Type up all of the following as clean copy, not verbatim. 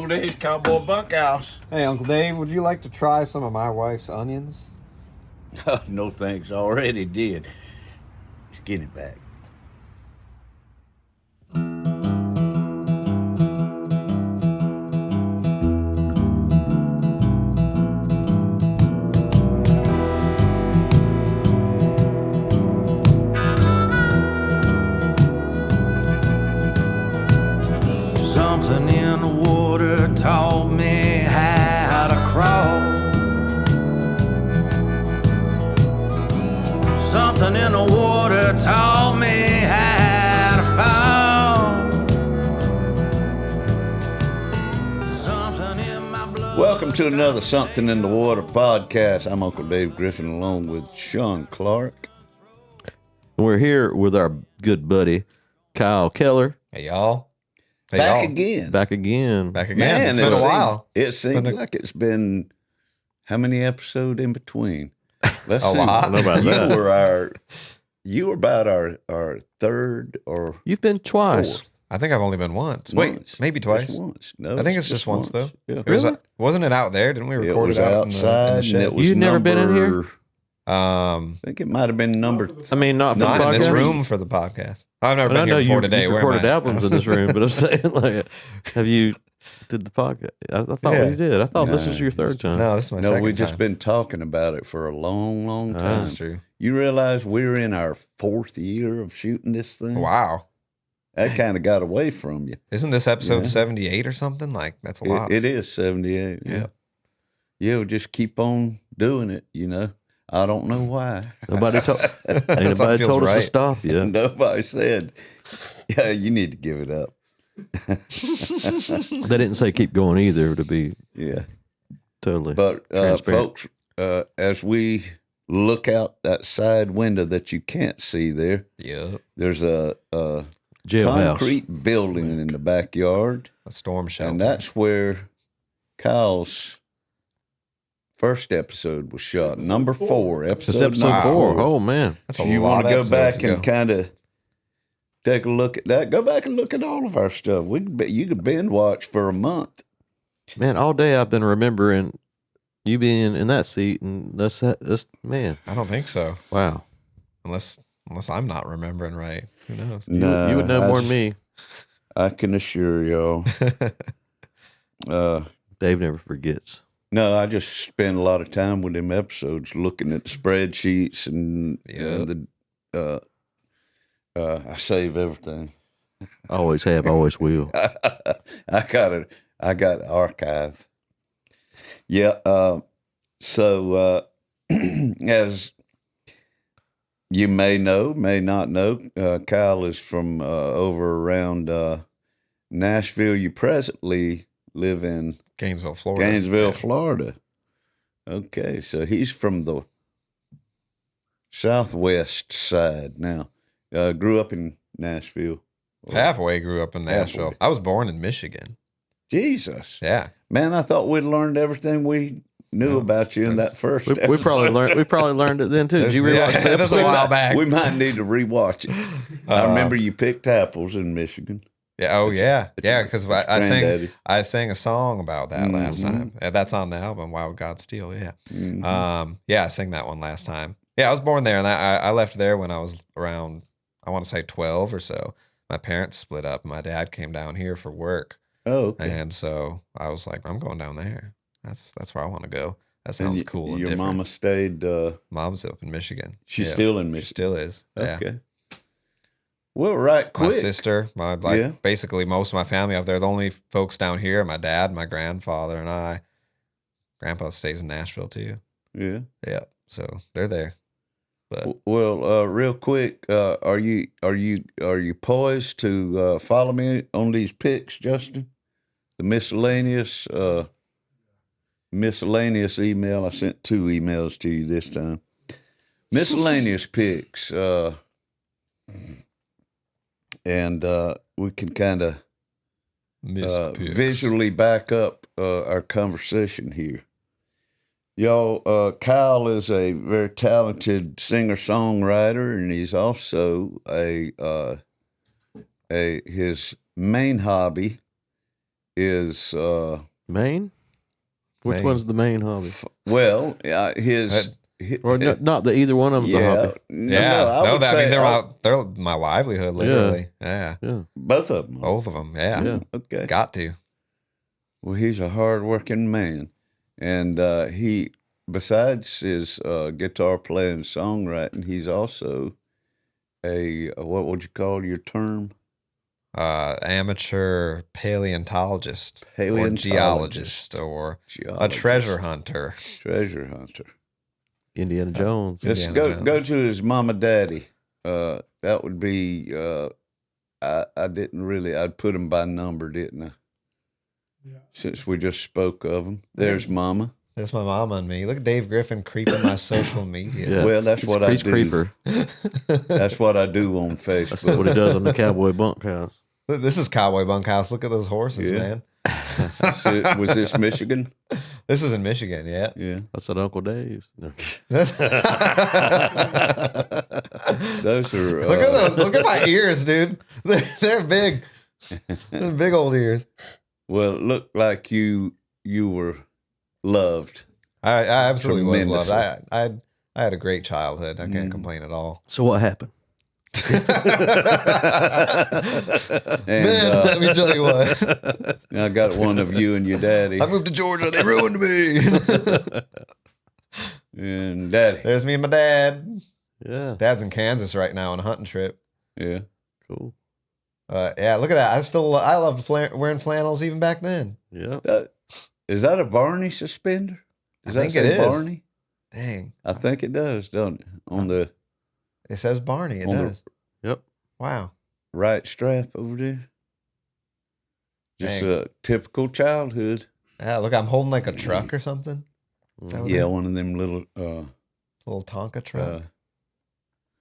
Uncle Dave's Cowboy Bunkhouse. Hey, Uncle Dave, would you like to try some of my wife's onions? No thanks, I already did. Let's get it back. Something in the water taught me how to crawl. Something in the water taught me how to fall. Something in my blood. Welcome to another Something in the Water podcast. I'm Uncle Dave Griffin along with Sean Clark. We're here with our good buddy, Kyle Keller. Hey, y'all. Hey, Back y'all. again. Back again. Man, It's been a while. It seems like it's been how many episodes in between? Let's A see. lot. I don't know about that. You were about our third or You've been twice. fourth. I think I've only been once. Once. Wait, maybe Just twice. once. No, I think it's just once, though. Yeah. It was, wasn't it out there? Didn't we It record was it out outside. in the and shed? it was You've never been in here? number- I think it might have been number. I mean, not for the Not in this podcast. room for the podcast. I've never I been know here before you today. Where am recorded I? albums in this room, but I'm saying, like, have you did the podcast? I thought Yeah. we did. I thought this No, was your third time. No, this is my No, second we've just time. been talking about it for a long, long time. That's true. You realize we're in our fourth year of shooting this thing? Wow. That kind of got away from you. Isn't this episode Yeah. 78 or something? Like, that's a lot. It is 78. Yeah. Yeah, we'll just keep on doing it, you know. I don't know why. Nobody told. Something Anybody feels told us to right. stop you. Nobody said, yeah, you need to give it up. They didn't say keep going either. To be Yeah. totally. But transparent. folks, as we look out that side window that you can't see there, Yeah. there's a Jailhouse. concrete building in the backyard. A storm shelter. And that's where Kyle's first episode was shot. Number 4. It's Episode episode number 4. 4. Oh man, That's a You lot want to of go episodes back ago. and kind of take a look at that? Go back and look at all of our stuff. You could binge watch for a month. man! All day I've been remembering you being in that seat, and that's man. I don't think so. Wow. Unless I'm not remembering right. Who knows? You would know more than me. I can assure y'all. Dave never forgets. No, I just spend a lot of time with them episodes, looking at the spreadsheets and I save everything. Always have, always will. I got archive. Yeah. So as you may know, may not know, Kyle is from over around Nashville. You presently live in Gainesville, Florida. Gainesville, Yeah. Florida. Okay, so he's from the southwest side now. Grew up in Nashville. Halfway grew up in Nashville. Halfway. I was born in Michigan. Jesus. Yeah. Man, I thought we'd learned everything we knew about you in that first We probably episode. learned it then too. Did you rewatch the That was a episode? while back. We might need to rewatch it. I remember you picked apples in Michigan. Yeah. Oh, yeah. Yeah. Because Granddaddy. I sang a song about that last Mhm. time. That's on the album, Why Would God Steal? Yeah. Mhm. Yeah, I sang that one last time. Yeah, I was born there, and I left there when I was around, I want to say 12 or so. My parents split up. My dad came down here for work, Oh, okay. and so I was like, I'm going down there. That's where I want to go. That And sounds cool. And Your different. mama stayed. Mom's up in Michigan. She's Yeah, still in She Michigan. still is. Yeah. Okay. Well, right quick. My sister, Yeah. basically most of my family up there. The only folks down here, my dad, my grandfather, and I. Grandpa stays in Nashville too. Yeah. Yeah, so they're there. But Well, real quick, are you poised to follow me on these picks, Justin? The miscellaneous email. I sent 2 emails to you this time. Miscellaneous picks, and we can kind of visually back up our conversation here. Y'all, Kyle is a very talented singer-songwriter, and he's also his main hobby is Maine? Which Maine. one's the main hobby? his. Or not that either one of them's a hobby. I would say they're my livelihood, literally. Yeah. both of them. Both of them. Yeah. Okay. Got to. Well, he's a hard-working man, and he, besides his guitar playing, songwriting, he's also a what would you call your term? Amateur paleontologist, or geologist, or a treasure hunter. Treasure hunter. Indiana Jones. Let's go to his mama daddy. That would be I didn't really, I'd put him by number, didn't I? Yeah. Since we just spoke of him. There's mama. There's my mama and me. Look at Dave Griffin creeping my social media. Yeah. Well, that's what I do. Creeper. That's what I do on Facebook. That's what he does on the cowboy bunkhouse. This is Cowboy Bunkhouse. Look at those horses, man. Was this Michigan? This is in Michigan, yeah. Yeah. That's at Uncle Dave's. No. Those are. Look at those. Look at my ears, dude. They're big. They're big old ears. Well, it looked like you were loved. I absolutely was loved. I had a great childhood. I can't complain at all. So what happened? Man, let me tell you what. I got one of you and your daddy. I moved to Georgia. They ruined me. And daddy. There's me and my dad. Yeah. Dad's in Kansas right now on a hunting trip. Yeah. Cool. Yeah, look at that. I loved wearing flannels even back then. Yeah. Is that a Barney suspender? I think it is. Barney? Dang. I think it does, don't it? On the. It says Barney. It does. Yep. Wow. Right strap over there. Just a typical childhood. Yeah, look, I'm holding like a truck or something. Yeah, one of them little little Tonka truck.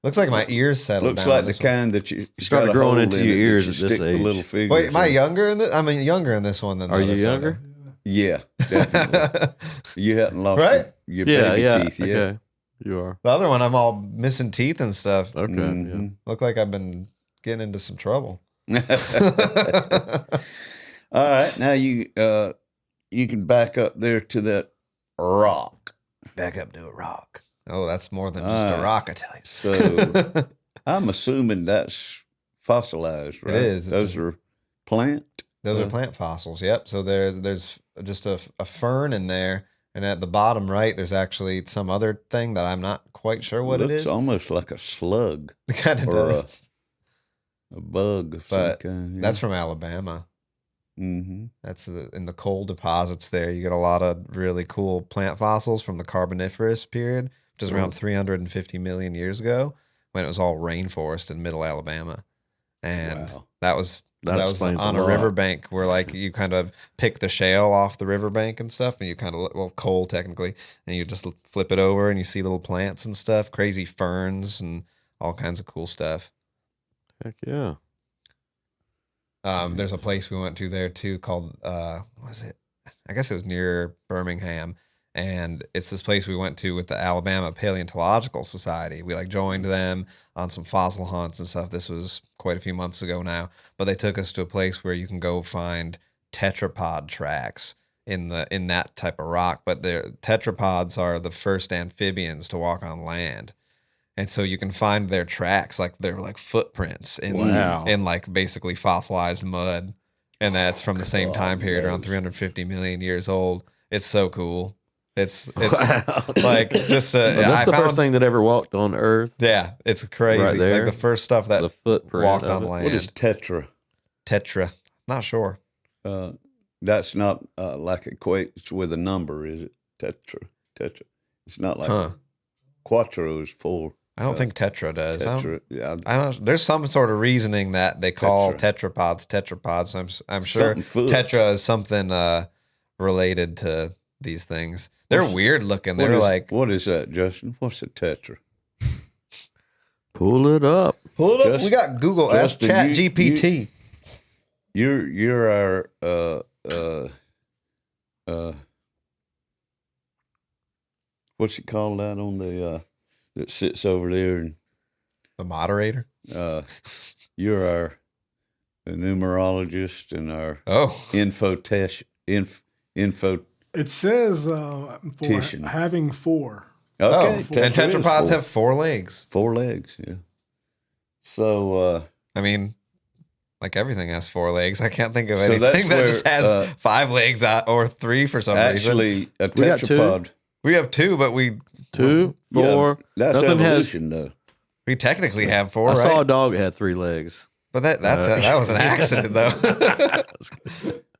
Looks like my ears settled looks down. Looks like the kind that you started growing into your ears at this age. Little fingers. Wait, am I younger in this? I'm younger in this one than the Are other you younger? photo. Yeah, definitely. You hadn't lost right? your baby teeth yet. Okay. You are. The other one, I'm all missing teeth and stuff. Okay. Mm-hmm. Look like I've been getting into some trouble. All right, now you can back up there to that rock. Back up to a rock. Oh, that's more than just a rock, I tell you. So I'm assuming that's fossilized, right? It is. Those are plant. Those are plant fossils. Yep. So there's just a fern in there, and at the bottom right, there's actually some other thing that I'm not quite sure what it is. Looks almost like a slug. It kind of does. A bug of some kind. Yeah. That's from Alabama. Mm-hmm. That's in the coal deposits there. You get a lot of really cool plant fossils from the Carboniferous period, which is around 350 million years ago, when it was all rainforest in middle Alabama. And that was on a riverbank where like you kind of pick the shale off the riverbank and stuff, and you kind of, coal technically, and you just flip it over and you see little plants and stuff, crazy ferns and all kinds of cool stuff. Heck yeah. There's a place we went to there too called, what was it? I guess it was near Birmingham. And it's this place we went to with the Alabama Paleontological Society. We joined them on some fossil hunts and stuff. This was quite a few months ago now, but they took us to a place where you can go find tetrapod tracks in that type of rock. But the tetrapods are the first amphibians to walk on land. And so you can find their tracks, they're like footprints in basically fossilized mud. And that's from the same time period, around 350 million years old. It's so cool. It's like just that's the first thing that ever walked on Earth. Yeah, it's crazy. Right there. Like the first stuff that the footprint walked on land. What is tetra? Tetra. Not sure. That's not like equates with a number, is it? Tetra. It's not like quattro is four. I don't think tetra does. Tetra, I don't. There's some sort of reasoning that they call tetrapods. I'm sure tetra is something related to these things. They're weird looking. They're what is that, Justin? What's a tetra? Pull it up. We got Google. Ask Chat GPT. You're our what's it called that on the that sits over there and the moderator. You're our numerologist and our Oh, info. It says for Titian. having 4. Okay, four. and tetra is tetrapods 4. have 4 legs. 4 legs. Yeah. So I mean, like everything has 4 legs. I can't think of So that's anything that where, just has 5 legs or 3 for some reason. actually, a We got 2. tetrapod. We have 2, but we 2, 4. That's Nothing has. evolution, though. technically have 4, I right? saw a dog that had 3 legs. But that was an accident, though.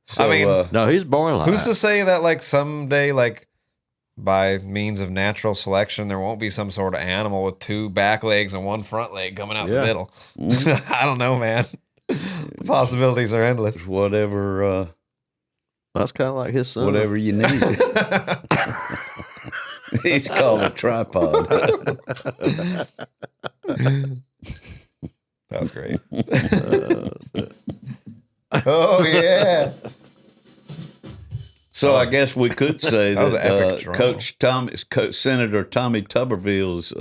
So, I mean, No, he's born like who's to say that like someday, like by means of natural selection, there won't be some sort of animal with 2 back legs and 1 front leg coming out the middle? I don't know, man. The possibilities are endless. whatever, That's kind of like his son. whatever you need. He's called a tripod. That was great. Oh yeah. So I guess we could say That was an epic that drum. Senator Tommy Tuberville's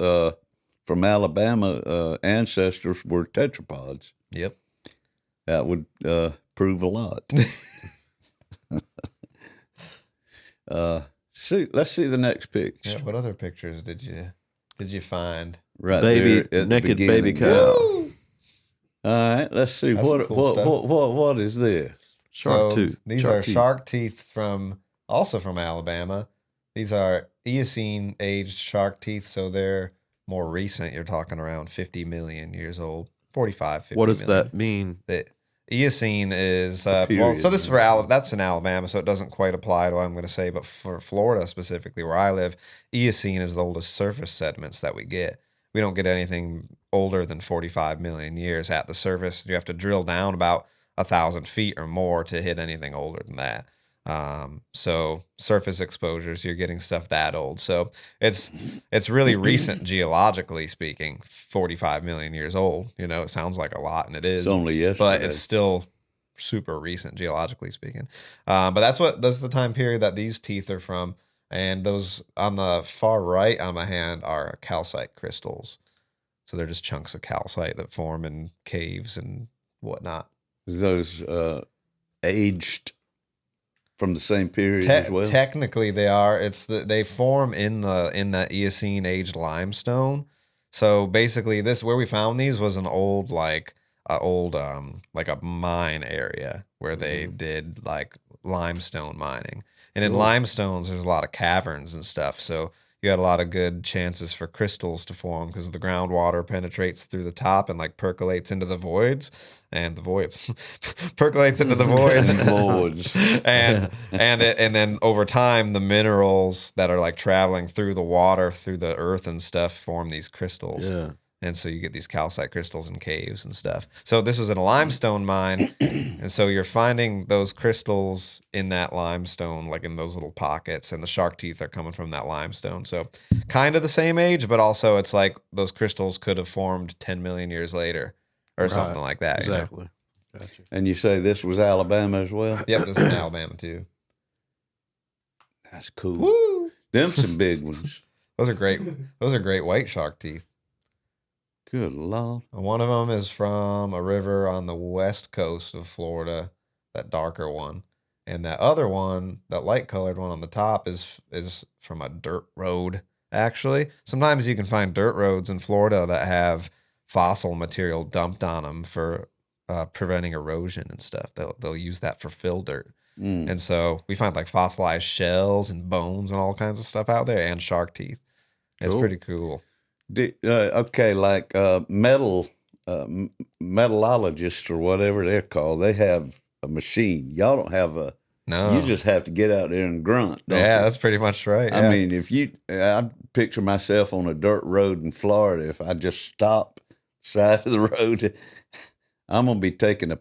from Alabama ancestors were tetrapods. Yep. That would prove a lot. Let's see the next picture. Yeah, what other pictures did you find? Right Baby, there at naked the baby beginning. cow. Woo! All right, let's see That's some what cool stuff. what is this? Shark So tooth. These Shark are teeth. shark teeth also from Alabama. These are Eocene aged shark teeth, so they're more recent. You're talking around 50 million years old, 45, 50 What does million. that mean? The Eocene is period, so this is for that's in Alabama, so it doesn't quite apply to what I'm going to say. But for Florida specifically, where I live, Eocene is the oldest surface sediments that we get. We don't get anything older than 45 million years at the surface. You have to drill down about 1,000 feet or more to hit anything older than that. So surface exposures, you're getting stuff that old. So it's really recent geologically speaking, 45 million years old. You know, it sounds like a lot, and it is. It's only yesterday. But it's still super recent geologically speaking. But that's the time period that these teeth are from. And those on the far right on my hand are calcite crystals. So they're just chunks of calcite that form in caves and whatnot. Those aged from the same period as well. Technically, they are. They form in that Eocene aged limestone. So basically, where we found these was an old like a mine area where they did like limestone mining. And in limestones, there's a lot of caverns and stuff. So you had a lot of good chances for crystals to form because the groundwater penetrates through the top and like percolates into the voids, and the voids percolates into the voids. and then over time, the minerals that are like traveling through the water, through the earth and stuff, form these crystals. Yeah. And so you get these calcite crystals in caves and stuff. So this was in a limestone mine. And so you're finding those crystals in that limestone, like in those little pockets. And the shark teeth are coming from that limestone. So kind of the same age, but also it's like those crystals could have formed 10 million years later or something like that. Exactly. You know? Gotcha. And you say this was Alabama as well? Yep, this is in Alabama too. That's cool. Woo! Them some big ones. Those are great. Those are great white shark teeth. Good Lord. One of them is from a river on the west coast of Florida, that darker one. And that other one, that light colored one on the top is from a dirt road, actually. Sometimes you can find dirt roads in Florida that have fossil material dumped on them for preventing erosion and stuff. They'll use that for fill dirt. And so we find like fossilized shells and bones and all kinds of stuff out there, and shark teeth. It's pretty cool. Okay, like metallurgists or whatever they're called, they have a machine. Y'all don't have a. No, You just have to get out there and grunt. Don't yeah, you? that's pretty much right. I yeah. mean, I picture myself on a dirt road in Florida. If I just stop side of the road, I'm gonna be taking a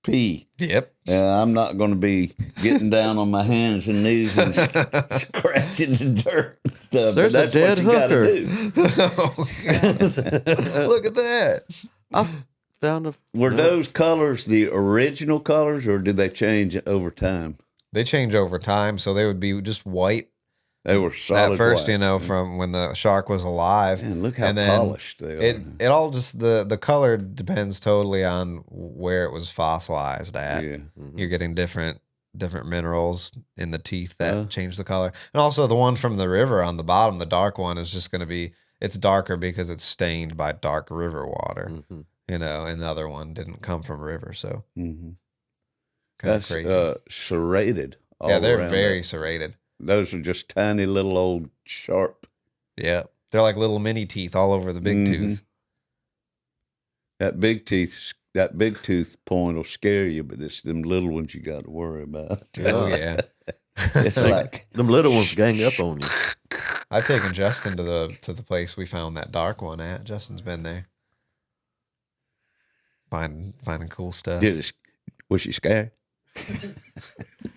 pee. Yep. And I'm not going to be getting down on my hands and knees and scratching the dirt and stuff. There's but that's a dead what you got hooker. to do. Look at that. I found a. Were those colors the original colors, or did they change over time? They change over time, so they would be just white They were solid at first, white. you know, from when the shark was alive. Man, look how and then polished they are. It all just the color depends totally on where it was fossilized at. Yeah. You're getting different minerals in the teeth that Uh. change the color. And also the one from the river on the bottom, the dark one, is just going to be, it's darker because it's stained by dark river water, you know, and the other one didn't come from a river. So Mm-hmm. kind of That's crazy. serrated. All Yeah, they're around very that. serrated. Those are just tiny little old sharp. Yeah. They're like little mini teeth all over the big tooth. That big tooth point will scare you, but it's them little ones you got to worry about. Oh, yeah. It's like them little ones gang up on you. I've taken Justin to the place we found that dark one at. Justin's been there. Finding cool stuff. Was she scared?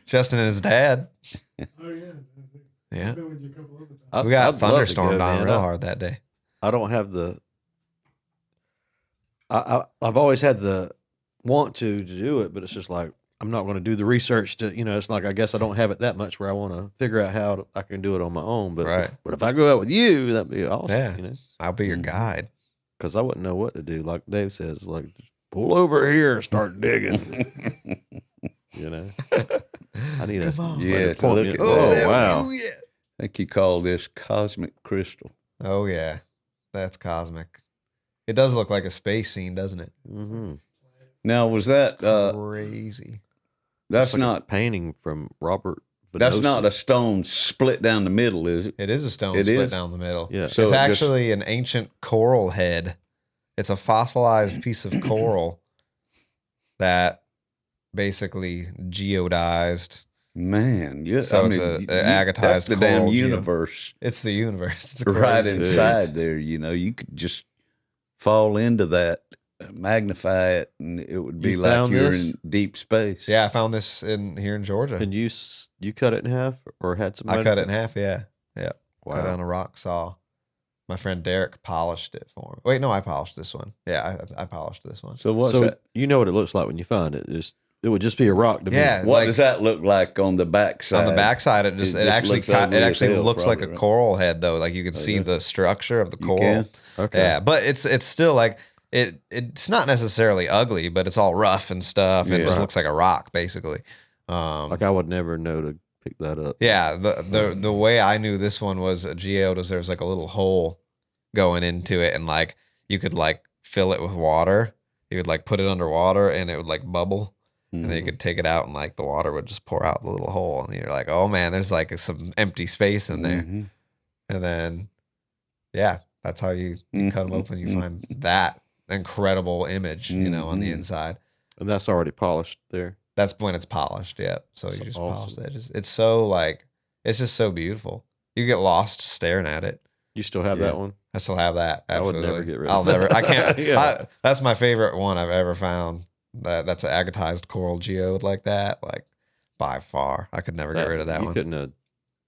Justin and his dad. Oh yeah. Yeah. I've been with you a couple other times. We got I'd love to go, thunderstormed on man. real hard that day. I don't have the. I've always had the want to do it, but it's just like I'm not going to do the research to, you know. It's like I guess I don't have it that much where I want to figure out how I can do it on my own. But Right. But if I go out with you, that'd be awesome. Yeah. You know, I'll be your guide. because I wouldn't know what to do. Like Dave says, like just pull over here and start digging. You know, I need a Come on. Yeah, to point look me- at oh that. wow. I think you call this cosmic crystal. Oh yeah, that's cosmic. It does look like a space scene, doesn't it? Mm-hmm. Now, was that Crazy. that's like not a painting from Robert. that's Venosi. not a stone split down the middle, is it? It is a stone It split is? down the middle. Yeah. So it's it just- actually an ancient coral head. It's a fossilized piece of coral that basically geodized. Man, yeah. So it's a agatized That's the damn coral geo. universe It's the universe. It's right crazy. inside there. You know, you could just fall into that, magnify it, and it would be You like found you're this? in deep space. Yeah, I found this here in Georgia. And you cut it in half or had somebody? I cut it in half. Yeah, yeah. Wow. Cut it on a rock saw. My friend Derek polished it for me. Wait, no, I polished this one. Yeah, I polished this one. So what's So that? you know what it looks like when you find it. It would just be a rock to me. Yeah, What like- does that look like on the backside? On the backside, it just actually looks ugly it as actually hell, looks like probably, a right? coral head though. Like you can see yeah. the structure of the You coral. can? Okay. Yeah, but it's still like it's not necessarily ugly, but it's all rough and stuff, and it just Yeah. looks like a rock basically. Like I would never know to pick that up. Yeah, the way I knew this one was a geode was there was like a little hole going into it, and like you could like fill it with water. You would like put it underwater, and it would like bubble. And then you could take it out, and like the water would just pour out the little hole, and you're like, "Oh man, there's like some empty space in there." Mhm. And then, yeah, that's how you cut them open. You Mhm. find that incredible image, you know, on the Mhm. inside. And that's already polished there. That's when it's polished. Yeah, so That's you just awesome. polish the edges. It's so like it's just so beautiful. You get lost staring at it. You still have Yeah. that one? I still have that. I would Absolutely. never get rid I'll of that. never. I can't. Yeah. That's my favorite one I've ever found. That's an agatized coral geode like that. Like by far, I could never get rid of that you one. couldn't have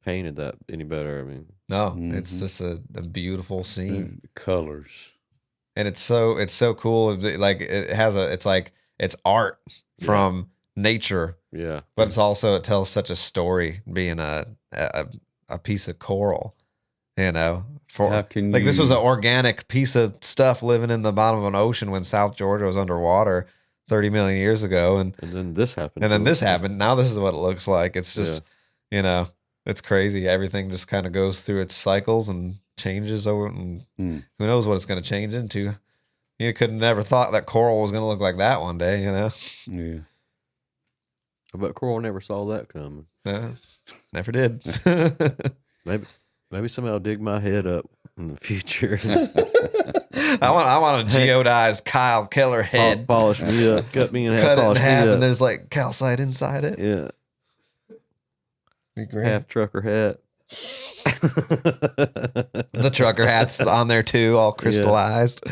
painted that any better. I mean, No, it's Mhm. just a beautiful scene, The colors. and it's so cool. Like it's art from nature, yeah. but it's also it tells such a story. Being a piece of coral, you know, How can like this was you- an organic piece of stuff living in the bottom of an ocean when South Georgia was underwater 30 million years ago, and And then this happened. then to this it. happened. Now this is what it looks like. It's just, you know, it's crazy. Everything just kind of goes through its cycles and changes over, and Mm. who knows what it's going to change into. You could have never thought that coral was going to look like that one day, you know? Yeah. But Coral never saw that coming. Never did. Maybe somebody will dig my head up in the future. I want a geodized Kyle Keller head. Polish me up, cut me in half, Cut it in polish half, me up. and there's like calcite inside it. Yeah, Be great. half trucker hat. The trucker hat's on there too, all crystallized.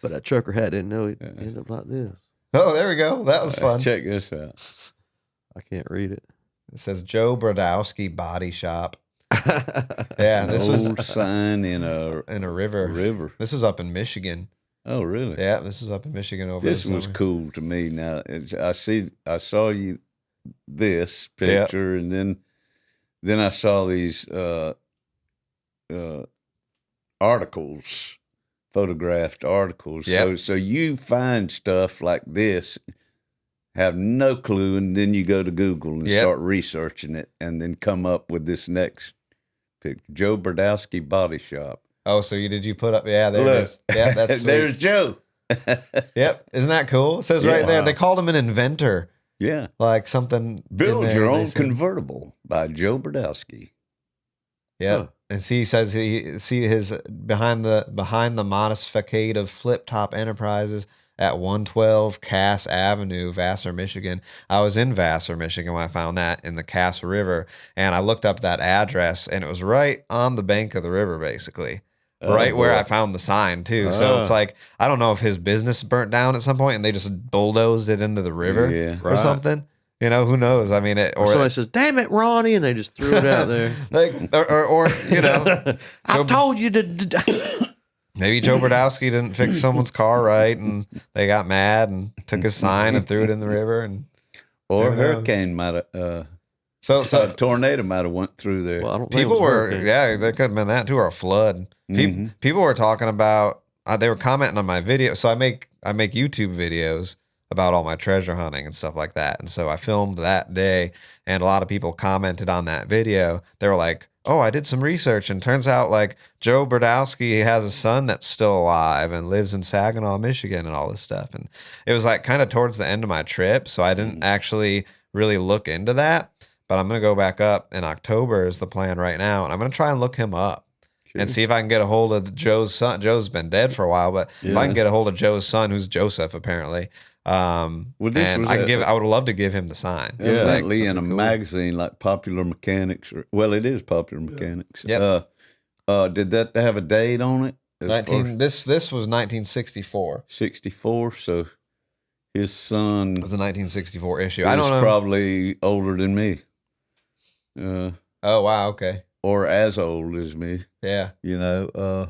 But that trucker hat didn't know he'd end up like this. Oh, there we go. That was fun. Check this out. I can't read it. It says Joe Brodowski Body Shop. Yeah, this An was old sign in a in a river. river. This was up in Michigan. Oh, really? Yeah, this was up in Michigan over This the was summer. cool to me. Now I saw you this picture, and then then I saw these articles, photographed articles. Yep. So you find stuff like this, have no clue, and then you go to Google and Yep. start researching it, and then come up with this next picture. Joe Brodowski Body Shop. Oh, so did you put up? Yeah, there Look, it is. Yeah, that's sweet. there's Joe. Yep, isn't that cool? It says Yeah. right there. Wow. They called him an inventor, Yeah. like something. in Build there, Your they Own said. Convertible by Joe Brodowski. Yeah, Huh. and he says he see his behind the modest facade of Flip Top Enterprises at 112 Cass Avenue, Vassar, Michigan. I was in Vassar, Michigan when I found that in the Cass River, and I looked up that address, and it was right on the bank of the river, basically. Right where I found the sign too. So it's Ah. like I don't know if his business burnt down at some point and they just bulldozed it into the river Yeah. or Right. something. You know, who knows? I mean, Or somebody says, "Damn it, Ronnie," and they just threw it out there. like, or you know, I Joe- told you to. maybe Joe Brodowski didn't fix someone's car right, and they got mad and took his sign and threw it in the river, and Or a Never know. hurricane might have, so a tornado might have went through there. Well, I don't think it people was a were, hurricane. yeah, there could have been that too, or a flood. People were talking about, they were commenting on my video. So I make YouTube videos about all my treasure hunting and stuff like that. And so I filmed that day, and a lot of people commented on that video. They were like, "Oh, I did some research, and turns out like Joe Brodowski has a son that's still alive and lives in Saginaw, Michigan, and all this stuff." And it was like kind of towards the end of my trip, so I didn't actually really look into that. But I'm gonna go back up in October is the plan right now, and I'm gonna try and look him up and see if I can get a hold of Joe's son. Joe's been dead for a while, but if I can get a hold of Joe's son, who's Joseph apparently, Well, this and was I can give. I would love to give him the sign. evidently in a that'd be cool. magazine like Popular Mechanics. Well, it is Popular Mechanics. Yep. Did that have a date on it? As far as This was 1964. 64. So his son It was a 1964 issue. is I don't know. probably older than me. Oh wow. Okay. Or as old as me. Yeah. You know.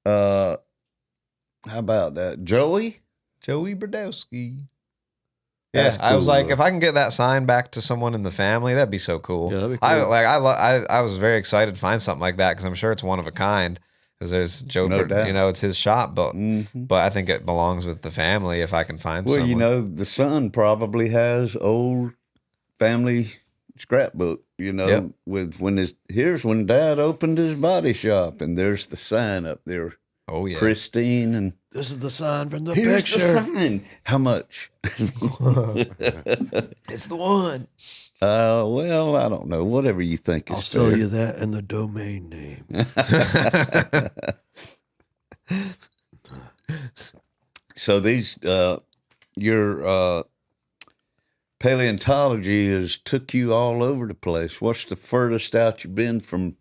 How about that, Joey? Joey Brodowski. That's Yeah, I was cool, like, though. if I can get that sign back to someone in the family, that'd be so cool. Yeah, that'd be cool. I was very excited to find something like that because I'm sure it's one of a kind. Because there's Joe, No doubt. you know, it's his shop, but Mhm. I think it belongs with the family if I can find Well, someone. you know, the son probably has old family scrapbook, you know, Yep. with here's when Dad opened his body shop, and there's the sign up there, Oh yeah. pristine, and This is the sign from the here's picture. the sign. How much? It's the one. Well, I don't know. Whatever you think I'll is sell fair. you that and the domain name. So these, your paleontology has took you all over the place. What's the furthest out you've been from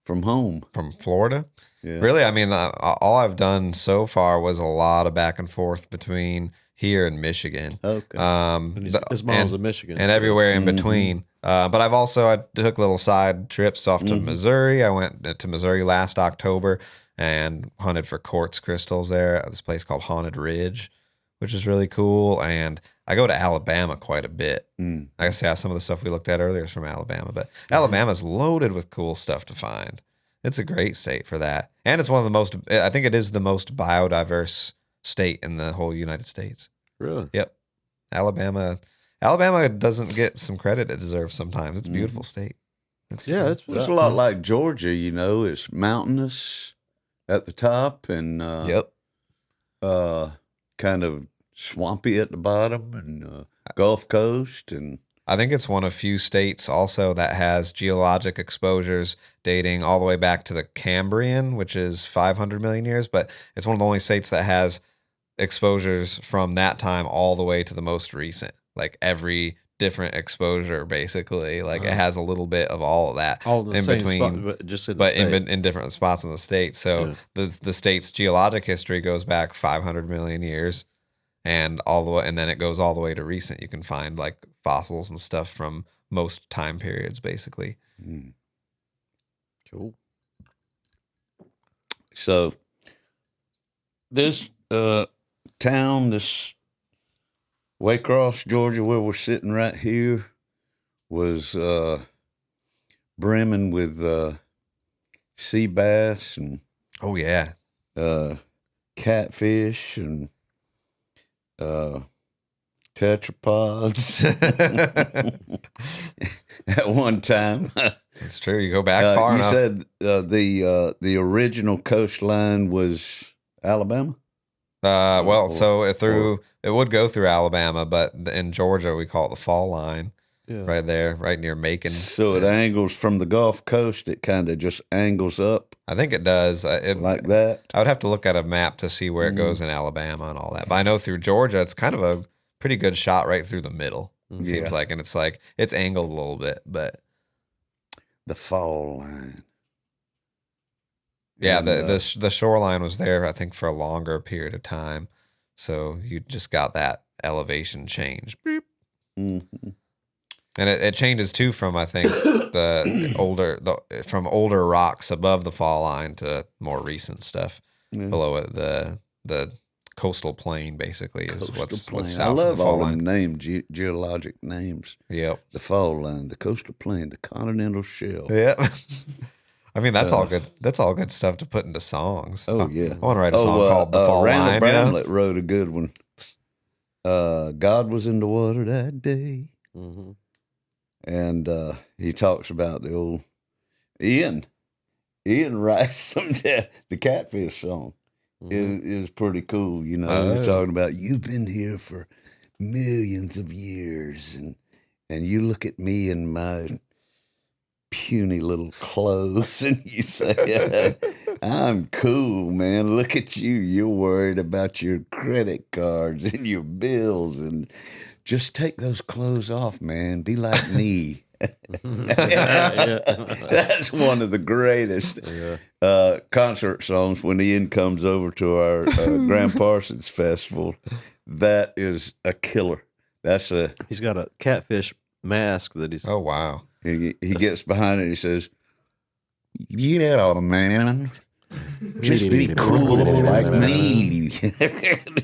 home? From Florida. Yeah. Really, I mean, all I've done so far was a lot of back and forth between here and Michigan. Okay. And his mom's in Michigan. and so- everywhere in Mhm. between. But I took little side trips off to Mhm. Missouri. I went to Missouri last October and hunted for quartz crystals there at this place called Haunted Ridge, which is really cool. And I go to Alabama quite a bit. Mm. Like I say, some of the stuff we looked at earlier is from Alabama, but Alabama's loaded with cool stuff to find. It's a great state for that. And it's one of the most, I think it is the most biodiverse state in the whole United States. Really? Yep. Alabama doesn't get some credit it deserves sometimes. It's a beautiful state. It's, Yeah, it's It's a lot like Georgia, you know. It's mountainous at the top and yep. kind of swampy at the bottom, and Gulf Coast, and I think it's one of few states also that has geologic exposures dating all the way back to the Cambrian, which is 500 million years, but it's one of the only states that has exposures from that time all the way to the most recent. Like every different exposure, basically. Like it has a little bit of all of that all in the in same between. spot, but just in the But state. in different spots in the state. So the state's geologic history goes back 500 million years, and all the way, and then it goes all the way to recent. You can find like fossils and stuff from most time periods, basically. Cool. so this town, this Waycross, Georgia, where we're sitting right here, was brimming with sea bass and Oh yeah. catfish and tetrapods. At one time, It's true. You go back far you enough. said the original coastline was Alabama. Well, or- so it would go through Alabama, but in Georgia we call it the fall line, Yeah. right there, right near Macon. So it angles from the Gulf Coast. It kind of just angles up I think it does. like that. I would have to look at a map to see where it goes in Alabama and all that. But I know through Georgia, it's kind of a pretty good shot right through the middle. It seems Yeah. like, and it's like it's angled a little bit, but The fall line. yeah, And, the shoreline was there, I think, for a longer period of time. So you just got that elevation change. Beep. mhm. And it changes too from, I think, from older rocks above the fall line to more recent stuff Yeah. below it. The coastal plain basically is Coastal what's plain. I south of love the fall all line. them names, geologic names. Yep. The fall line, the coastal plain, the continental shelf. Yeah. I mean, that's all good. That's all good stuff to put into songs. Oh, yeah. I want to write a song called "The Fall Randall Line." You know? Bramlett wrote a good one. God was in the water that day. Mm-hmm. And he talks about the old Ian. Ian writes some the catfish song is pretty cool. You know, he's Oh. talking about you've been here for millions of years, and you look at me in my puny little clothes, and you say, "I'm cool, man. Look at you. You're worried about your credit cards and your bills, and just take those clothes off, man. Be like me." That's one of the greatest concert songs when Ian comes over to our Grand Parsons Festival. That is a killer. That's He's got a catfish mask that he's. Oh wow. he gets behind it and he says, "Yeah, man. Just be cool like me."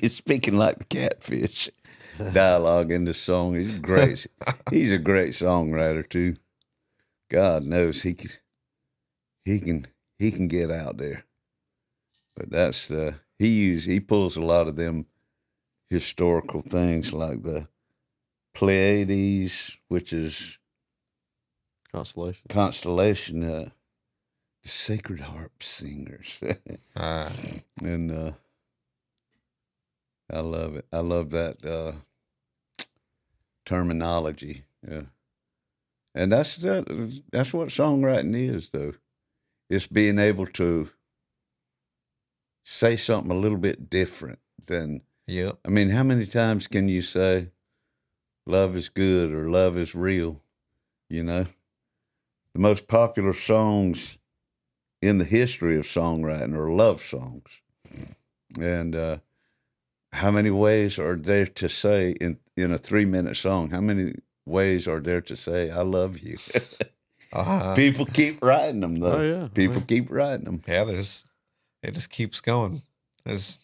He's speaking like the catfish. Dialogue in the song. He's great. He's a great songwriter too. God knows he can get out there. But that's he pulls a lot of them historical things like the Pleiades, which is constellation, the Sacred Harp Singers. And I love it. I love that terminology. Yeah. And that's what songwriting is, though. It's being able to say something a little bit different than, Yep. I mean, how many times can you say love is good or love is real? You know, the most popular songs in the history of songwriting are love songs. And how many ways are there to say in a 3-minute song? How many ways are there to say I love you? People keep writing them, though. Oh, yeah. People keep writing them. Yeah, it just keeps going. There's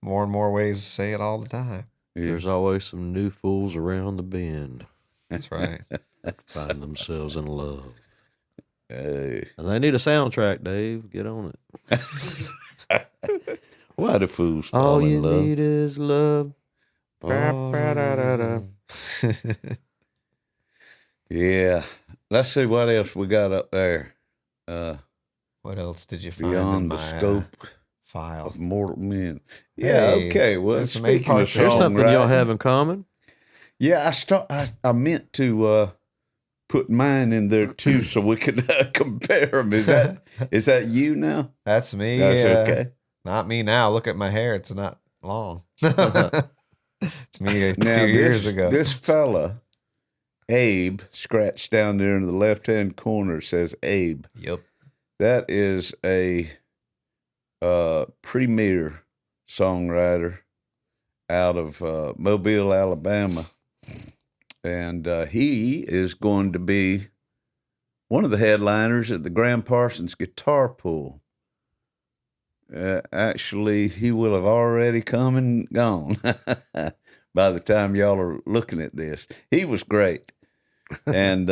more and more ways to say it all the time. Yeah. There's always some new fools around the bend That's right. find themselves in love. Hey. And they need a soundtrack, Dave. Get on it. Why do fools fall All you in love? need is love. Yeah. Let's see what else we got up there. What else did you find in Beyond my the scope file? of mortal men. Yeah, Hey, okay. Well, there's some Abe speaking of Partridge. Here's something y'all songwriting, have in common. yeah, I meant to put mine in there too, so we could compare them. Is that you now? That's me. That's okay. Not me now. Look at my hair. It's not long. It's me a Now few years ago. this fella, Abe, scratched down there in the left-hand corner says Abe. Yep. That is a premier songwriter out of Mobile, Alabama. And he is going to be one of the headliners at the Graham Parsons Guitar Pool. Actually, he will have already come and gone by the time y'all are looking at this. He was great, and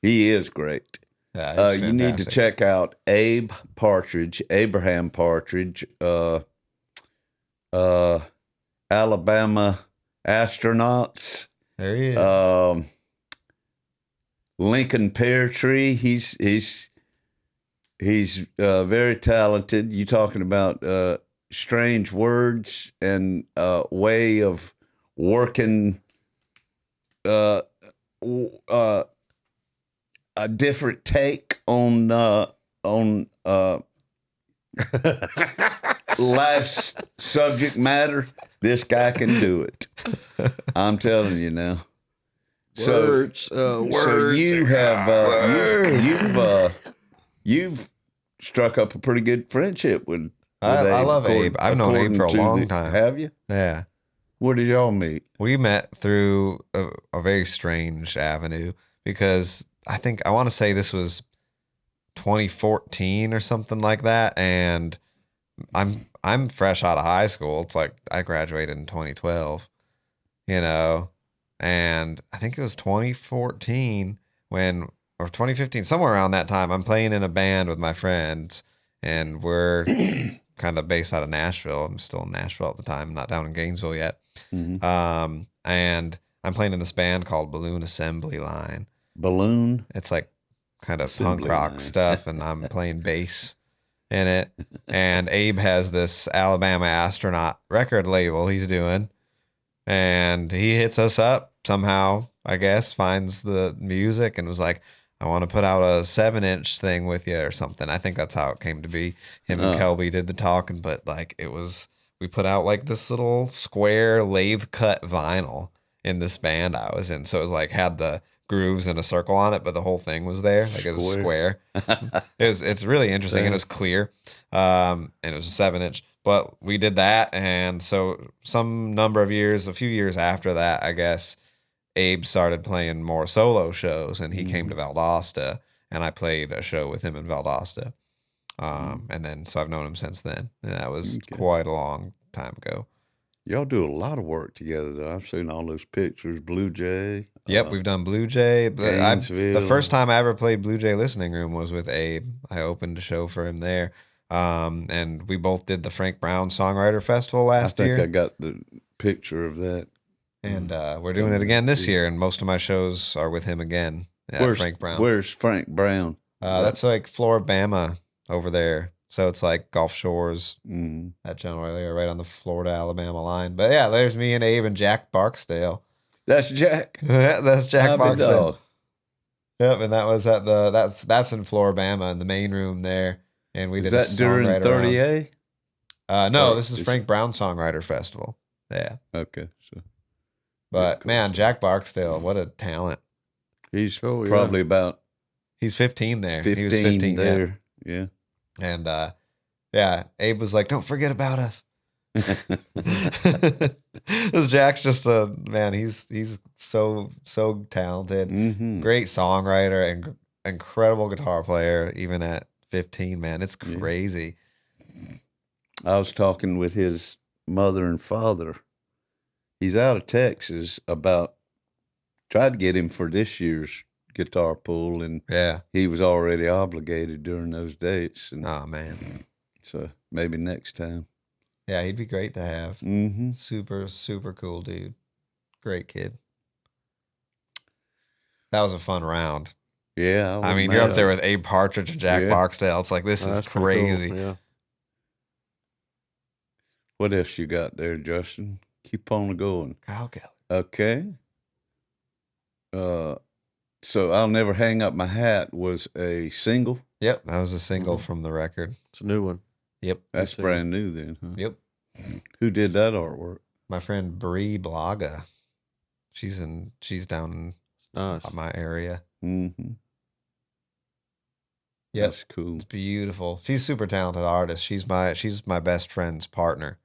he is great. Yeah, he's you need to fantastic. check out Abraham Partridge, Alabama astronauts, There he is. Lincoln Pear Tree. He's very talented. You talking about strange words and way of working a different take on life's subject matter. This guy can do it. I'm telling you now. Words. So Words. you have you've struck up a pretty good friendship with I Abe, love Abe. I've known Abe according for a to long time. Have you? Yeah. Where did y'all meet? We met through a very strange avenue because I want to say this was 2014 or something like that, and I'm fresh out of high school. It's like I graduated in 2012, and I think it was 2014 or 2015, somewhere around that time. I'm playing in a band with my friends, and we're kind of based out of Nashville. I'm still in Nashville at the time, not down in Gainesville yet. Mm-hmm. And I'm playing in this band called Balloon Assembly Line. Balloon. It's like kind of Assembly punk rock Line. stuff, and I'm playing bass in it. And Abe has this Alabama astronaut record label he's doing, and he hits us up somehow, I guess, finds the music and was like, I want to put out a 7-inch thing with you or something. I think that's how it came to be. Him and Kelby did the talking, but like we put out like this little square lathe cut vinyl in this band I was in. So it was like had the grooves in a circle on it, but the whole thing was there. Like it was square. It's really interesting. And it was clear. And it was a 7-inch. But we did that, and so a few years after that, I guess, Abe started playing more solo shows, and he came to Valdosta, and I played a show with him in Valdosta. And then, so I've known him since then, and that was quite a long time ago. Y'all do a lot of work together, though. I've seen all those pictures. Blue Jay. Yep, we've done Blue Jay. The Gainesville. first time I ever played Blue Jay Listening Room was with Abe. I opened a show for him there. And we both did the Frank Brown Songwriter Festival last year. I think I got the picture of that. And we're doing it again this year, and most of my shows are with him again. Yeah, Frank Brown. Where's Frank Brown? That's like Floribama over there. So it's like Gulf Shores, Mm. that general area, right on the Florida-Alabama line. But yeah, there's me and Abe and Jack Barksdale. That's Jack. That's Jack Happy Barksdale. dog. Yep, and that was at that's in Floribama in the main room there. And we Is did that during songwriter 30A? round. No, Or this is is Frank Brown Songwriter Festival. Yeah. Okay. So But cool. man, Jack Barksdale, what a talent. he's Oh, yeah. probably about He's 15 there. 15 He was 15 yeah. there. Yeah. And yeah, Abe was like, "Don't forget about us." Because Jack's just a man. He's so talented, Mm-hmm. great songwriter, and incredible guitar player. Even at 15, man, it's Yeah. crazy. I was talking with his mother and father. He's out of Texas. Tried to get him for this year's guitar pool, and Yeah. he was already obligated during those dates. And Oh man. so maybe next time. Yeah, he'd be great to have. Mm-hmm. Super cool dude. Great kid. That was a fun round. Yeah. I mean, you're up there with Abe Partridge and Jack Yeah. Barksdale. It's like, this is That's pretty cool, crazy. Yeah. What else you got there, Justin? Keep on going. Kyle Keller. Okay. So I'll Never Hang Up My Hat was a single. Yep, that was a single Mm-hmm. from the record. It's a new one. Yep. That's single. brand new then, huh? Yep. Who did that artwork? My friend Bree Blaga. She's down Nice. in my area. Mm-hmm. Yep. That's cool. It's beautiful. She's a super talented artist. She's my best friend's partner.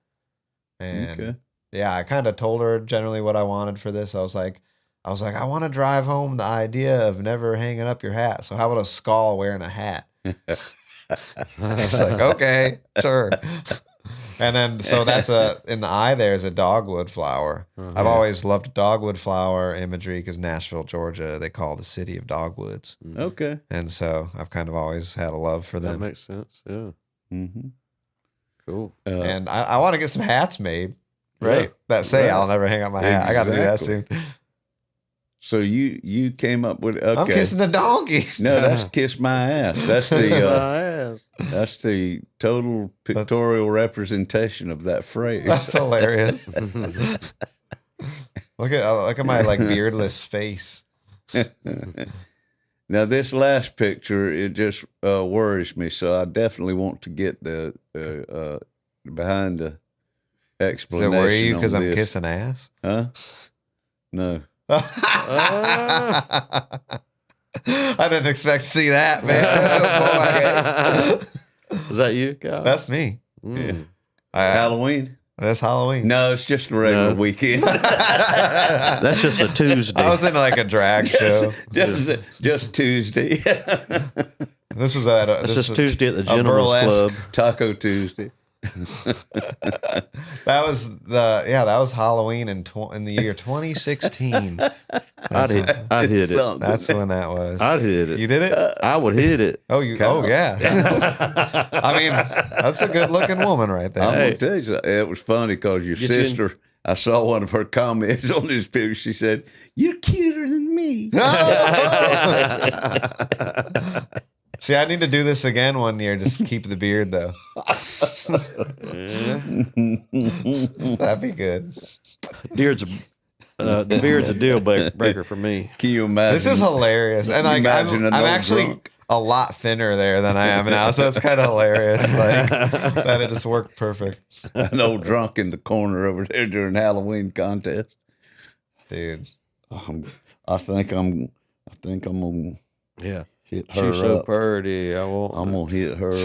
And Okay. yeah, I kind of told her generally what I wanted for this. I was like, I want to drive home the idea of never hanging up your hat. So how about a skull wearing a hat? It's like, okay, sure. And then, so that's in the eye there's a dogwood flower. I've always loved dogwood flower imagery because Nashville, Georgia, they call the city of dogwoods. Okay. And so I've kind of always had a love for That them. makes sense. Yeah. Mm-hmm. Cool. And I want to get some hats made, right? Yeah. That say, Right. I'll never hang up my hat. I got to do that soon. So you came up with okay. I'm kissing the donkey. No, that's kiss my ass. That's the My ass. that's the total pictorial representation of that phrase. That's hilarious. Look at my like beardless face. Now this last picture, it just worries me. So I definitely want to get the behind the Does explanation. it worry you on because I'm this. kissing ass? Huh? No. I didn't expect to see that, man. Is that you, Kyle? That's me. Mm. Halloween? That's Halloween. No, it's just a regular No. weekend. That's just a Tuesday. I was in like a drag show. just Tuesday. This was at That's just Tuesday at the Gentleman's burlesque. Club. Taco Tuesday. That was Halloween in the year 2016. I'd hit it. Something. That's when that was. I'd hit it. You did it? I would hit it. Oh, yeah. I mean, that's a good looking woman right there. I'm Hey. gonna tell you something. It was funny because your Get you in- sister. I saw one of her comments on this picture. She said, "You're cuter than me." See, I need to do this again one year. Just keep the beard though. That'd be good. The beard's a deal breaker for me. Can you imagine? This is hilarious, and Can you I'm imagine an old actually drunk? a lot thinner there than I am now, so it's kind of hilarious. Like that, it just worked perfect, an old drunk in the corner over there during Halloween contest. dude. I think I'm gonna Yeah. hit her She's so up. pretty. I won't. I'm gonna hit her up.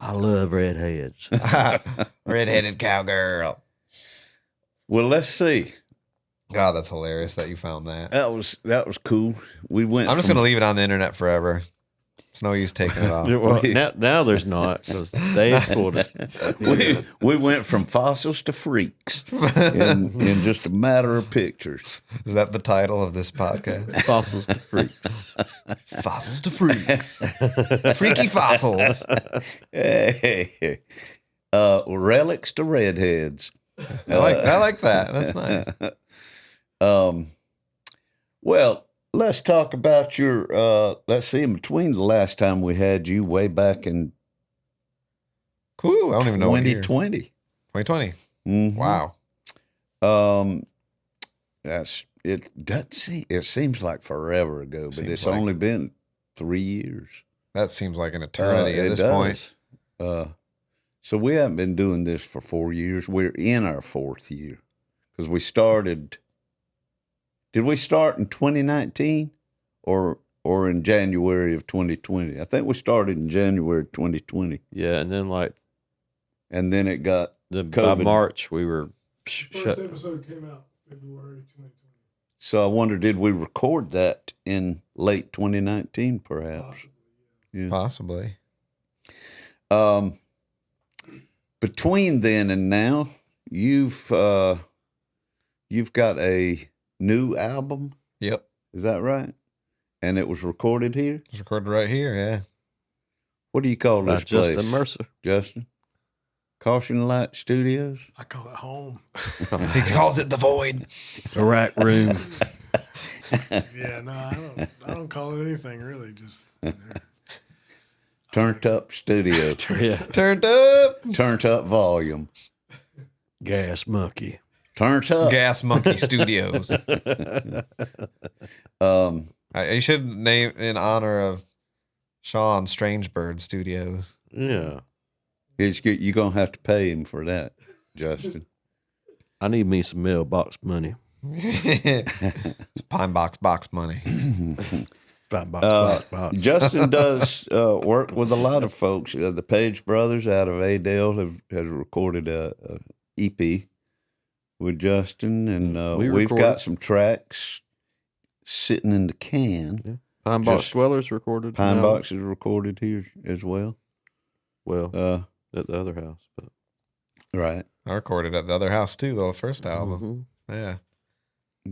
I love redheads. Redheaded cowgirl. Well, let's see. God, that's hilarious that you found that. That was cool. We went. I'm just gonna leave it on the internet forever. It's no use taking it off. Well, now there's not because they pulled it. we went from fossils to freaks in just a matter of pictures. Is that the title of this podcast? Fossils to freaks. Fossils to freaks. Freaky fossils. Hey, relics to redheads. I like that. That's nice. Well, let's talk about your. Let's see. In between the last time we had you, way back in Cool. I don't even know what year. 2020. 2020. Mhm. Wow. That's it. Doesn't seem. It seems like forever ago, but Seems it's like- only been 3 years. That seems like an eternity at It this does. point. So we haven't been doing this for 4 years. We're in our 4th year because we started. Did we start in 2019 or in January of 2020? I think we started in January 2020, Yeah, and then and then it got. by COVID. March we were First shut. episode came out February 2020. So I wonder, did we record that in late 2019, perhaps? Possibly. Yeah. Possibly. Between then and now, you've got a new album. Yep. Is that right? And it was recorded here. It's recorded right here. Yeah. What do you call By this place, Justin Mercer. Justin? Caution Light Studios. I call it home. He calls it the void. The rack room. Yeah, no, I don't call it anything really. Just Turned Up Studio. Yeah. Turned up. Turned Up Volume. Gas monkey. Turned Up. Gas Monkey Studios. You should name in honor of Sean Strangebird Studios. Yeah. You're going to have to pay him for that, Justin. I need me some mailbox money. It's Pine Box money. Box. Justin does work with a lot of folks. The Page Brothers out of Adele has recorded a EP with Justin, and we've recorded. got some tracks sitting in the can. Pine Box Just- Dwellers recorded. Pine now. Box is recorded here as well. Well, at the other house. But Right. I recorded at the other house too, the first album. Yeah,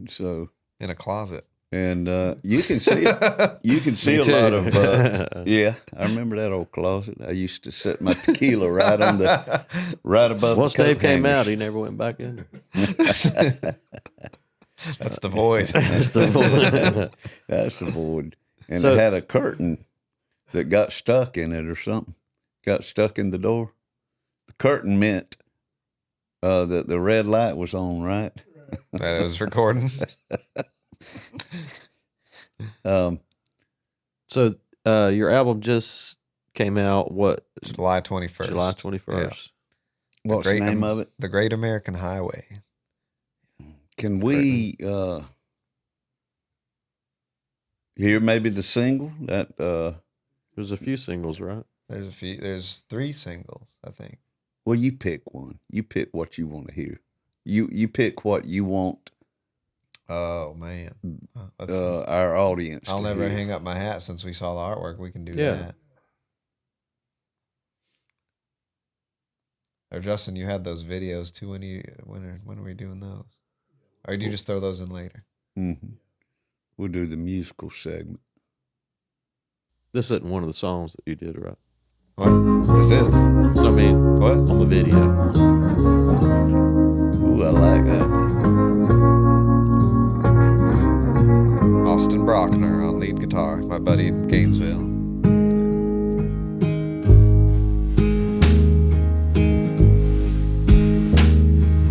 So, in a closet. and you can see you can see a lot of yeah. I remember that old closet. I used to set my tequila right above once the coat Dave came out, hangers. he never went back in there. That's the void. That's the That's the void. And So- it had a curtain that got stuck in it or something. Got stuck in the door. The curtain meant that the red light was on, right? That it was recording. So your album just came out, what? July 21st. July 21st. What's the name of it? The Great American Highway. Can we hear maybe the single that There's a few singles, right? There's 3 singles, I think. well, you pick one. You pick what you want to hear. You pick what you want Oh man. Let's our audience I'll to never hear. hang up my hat since we saw the artwork. We can do Yeah. that. Or Justin, you had those videos too. When are we doing those? Or do you just throw those in later? Mm-hmm. We'll do the musical segment. This isn't one of the songs that you did, right? What? This is. I mean, What? on the video. Ooh, I like that. Austin Brockner on lead guitar, my buddy in Gainesville.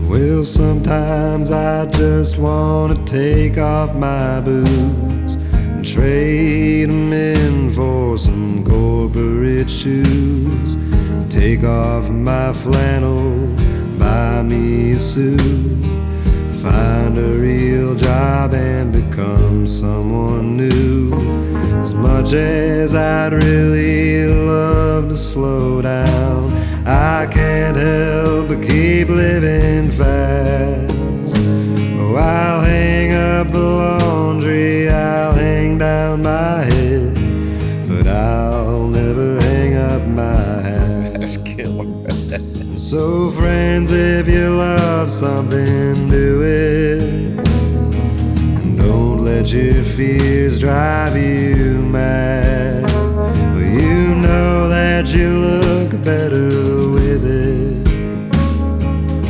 Well, sometimes I just want to take off my boots and trade 'em in for some corporate shoes. Take off my flannel, buy me a suit, find a real job and become someone new. As much as I'd really love to slow down, I can't help but keep living fast. Oh, I'll hang up the laundry, I'll hang down my head, but I'll never hang up my hat. That's killer. So friends, if you love something, do it. And don't let your fears drive you mad. Well, you know that you look better with it.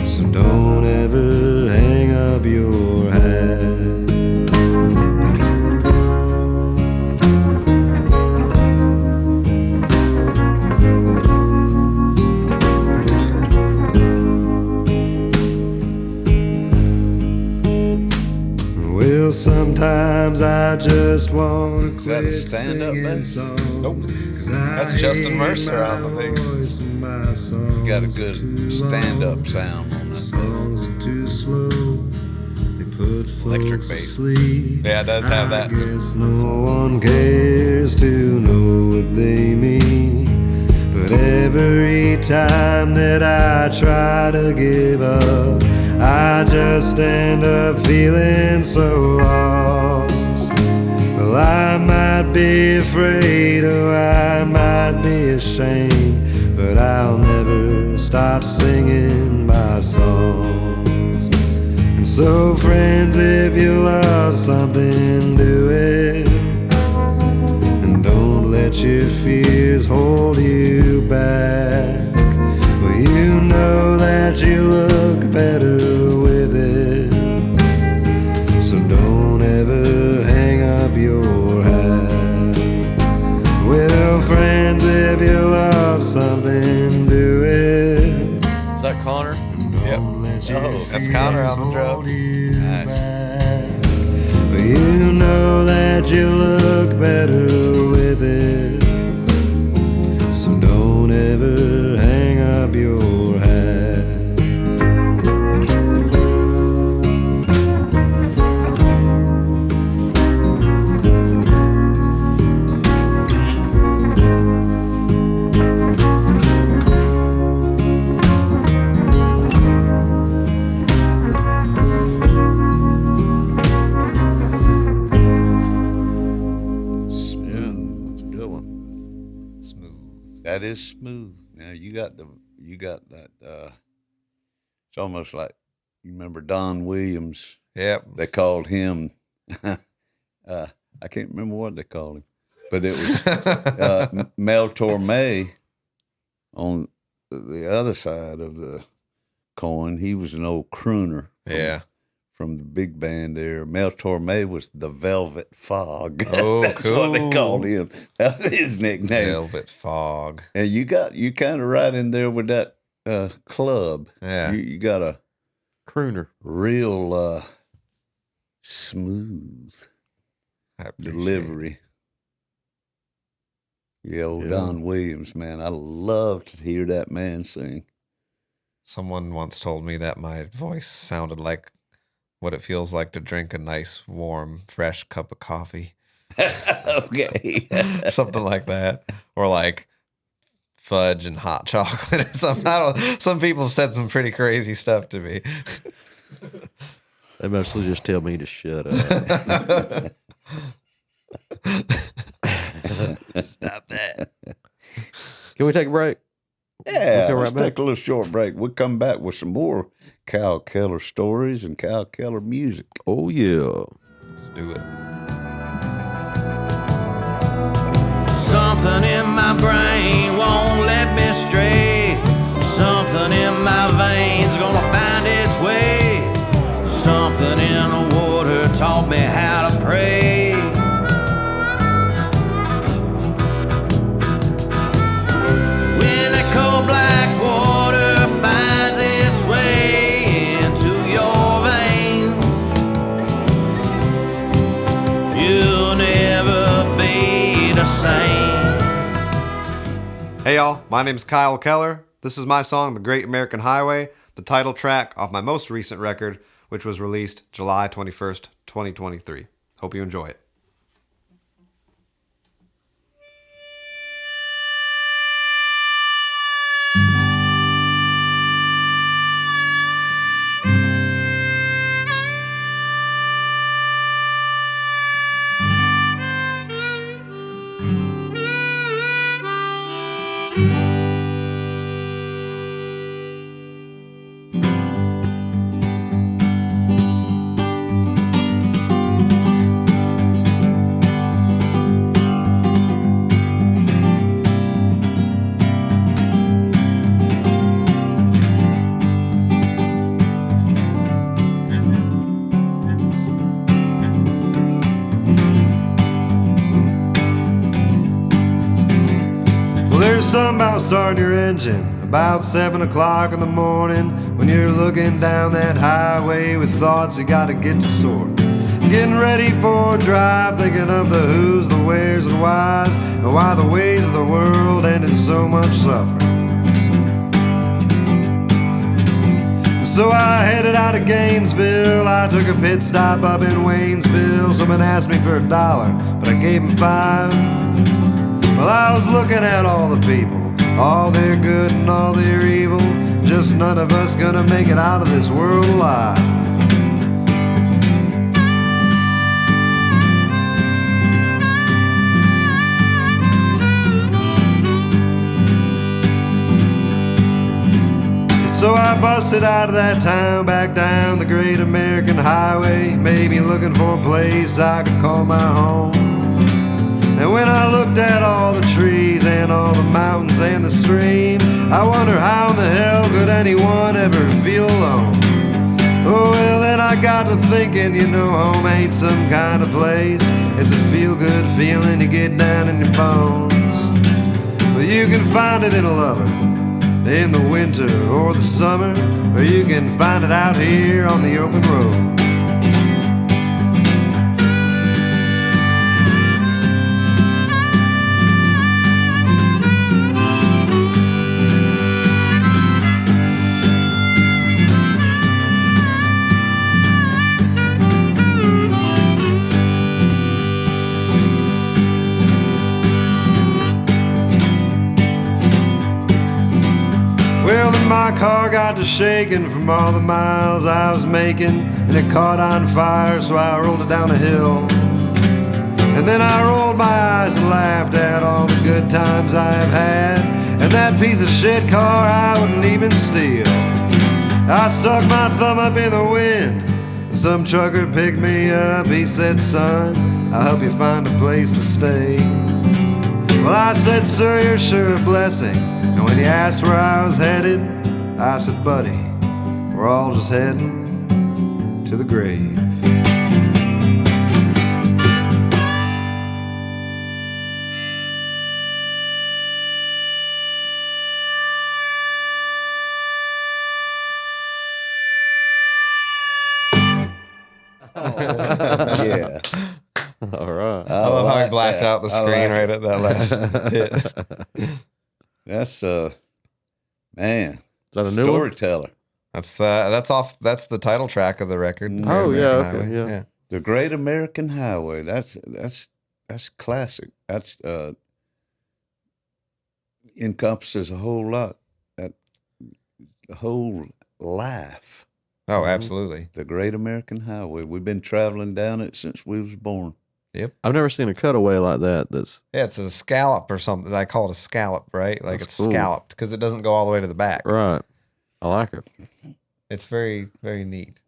So don't ever hang up your hat. Well, sometimes I just want to Is that a quit stand-up singing band? songs. Nope. 'Cause I That's Justin hate Mercer my on the bass. voice and my songs Got a are good too stand-up long. sound on that. Songs are too slow. They put Electric folks to bass. sleep. Yeah, it does have I that. guess no one cares to know what they mean. But every time that I try to give up, I just end up feeling so lost. Well, I might be afraid or I might be ashamed, but I'll never stop singing my songs. And so friends, if you love something, do it. And don't let your fears hold you back. Well, you know that you look better with it. So don't ever hang up your hat. Well, friends, if you love something, do it. Is that Connor? Yep. Don't let your Oh, that's Connor on the fears drums. hold you Nice. back. Well, you know that you look better with it. So don't ever hang up your hat. Smooth. That's a good one. Smooth. That is smooth. Now you got that. It's almost like you remember Don Williams. Yep. They called him. I can't remember what they called him, but it was Mel Torme on the other side of the coin. He was an old crooner. From the big band there. Mel Torme was the Velvet Fog. Oh, That's cool. what they called him. That was his nickname. Velvet Fog. And you kind of right in there with that club. Yeah. You got a Crooner. real smooth I appreciate it. delivery. Yeah, old Yeah. Don Williams, man. I love to hear that man sing. Someone once told me that my voice sounded like what it feels like to drink a nice, warm, fresh cup of coffee. Okay. Something like that. Or like fudge and hot chocolate or something. Some people have said some pretty crazy stuff to me. They mostly just tell me to shut up. Stop that. Can we take a break? Yeah, come let's right back. take a little short break. We'll come back with some more Kyle Keller stories and Kyle Keller music. Oh, yeah. Let's do it. Something in my brain won't let me stray. Something in my veins gonna find its way. Something in the water taught me how to pray. When that cold black water finds its way into your veins, you'll never be the same. Hey y'all, my name's Kyle Keller. This is my song, The Great American Highway, the title track off my most recent record, which was released July 21st, 2023. Hope you enjoy it. There's something about starting your engine about 7 o'clock in the morning when you're looking down that highway with thoughts you gotta get to sort. Getting ready for a drive, thinking of the who's, the where's, and why's, and why the ways of the world end in so much suffering. So I headed out of Gainesville. I took a pit stop up in Waynesville. Someone asked me for $1, but I gave him 5. Well, I was looking at all the people, all their good and all their evil. Just none of us gonna make it out of this world alive. So I busted out of that town, back down the Great American Highway, maybe looking for a place I could call my home. And when I looked at all the trees and all the mountains and the streams, I wonder how in the hell could anyone ever feel alone? Oh, well, then I got to thinking, you know, home ain't some kind of place. It's a feel-good feeling you get down in your bones. Well, you can find it in a lover, in the winter or the summer, or you can find it out here on the open road. Well, then my car got to shaking from all the miles I was making, and it caught on fire, so I rolled it down a hill. And then I rolled my eyes and laughed at all the good times I have had. And that piece of shit car I wouldn't even steal. I stuck my thumb up in the wind. Some trucker picked me up. He said, son, I hope you find a place to stay. Well, I said, sir, you're sure a blessing. And when he asked where I was headed, I said, buddy, we're all just heading to the grave. Yeah. All right. I love how he like blacked that. out the I screen like right it. at that last hit. That's man, Is that a new one? storyteller. That's the title track of the record. The Great Oh, yeah, American okay, Highway. yeah. The Great American Highway. That's classic. That's encompasses a whole lot. That the whole life. Oh, absolutely. The Great American Highway. We've been traveling down it since we was born. Yep. I've never seen a cutaway like that. That's Yeah, it's a scallop or something. I call it a scallop, right? Like That's it's cool. scalloped because it doesn't go all the way to the back. right. I like it. It's very, very neat.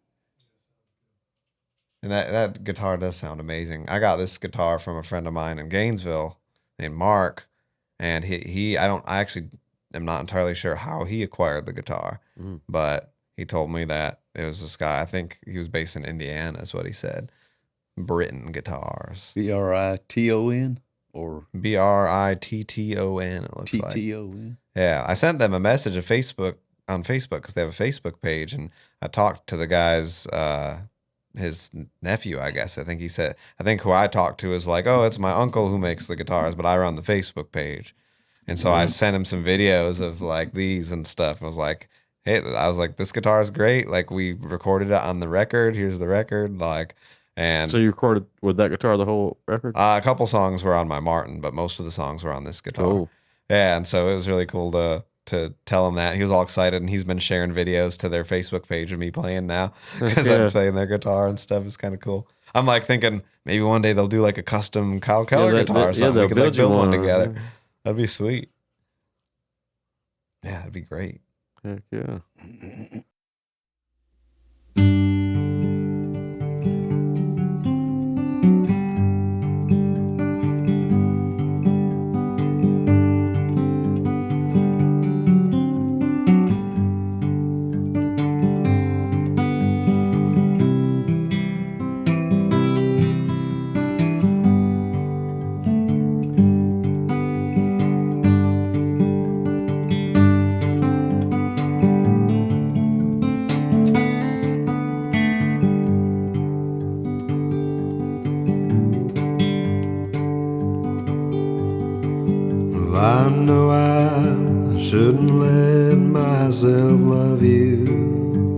And that guitar does sound amazing. I got this guitar from a friend of mine in Gainesville named Mark, and I actually am not entirely sure how he acquired the guitar, but he told me that it was this guy. I think he was based in Indiana, is what he said. Britain Guitars. Briton or Britton. It looks like. TTON. Yeah, I sent them a message on Facebook because they have a Facebook page, and I talked to the guy's his nephew, I guess. I think who I talked to is like, oh, it's my uncle who makes the guitars, but I run the Facebook page. And so I sent him some videos of like these and stuff. I was like, hey, this guitar is great. Like we recorded it on the record. Here's the record. Like, and So you recorded with that guitar the whole record? a couple songs were on my Martin, but most of the songs were on this guitar. Cool. Yeah, and so it was really cool to tell him that. He was all excited, and he's been sharing videos to their Facebook page of me playing now because Yeah. I'm playing their guitar and stuff. It's kind of cool. I'm like thinking maybe one day they'll do like a custom Kyle Keller guitar or something. they'll We could like build you build one one, together. That'd be sweet. Yeah, that'd be great. Heck yeah. Well, I know I shouldn't let myself love you,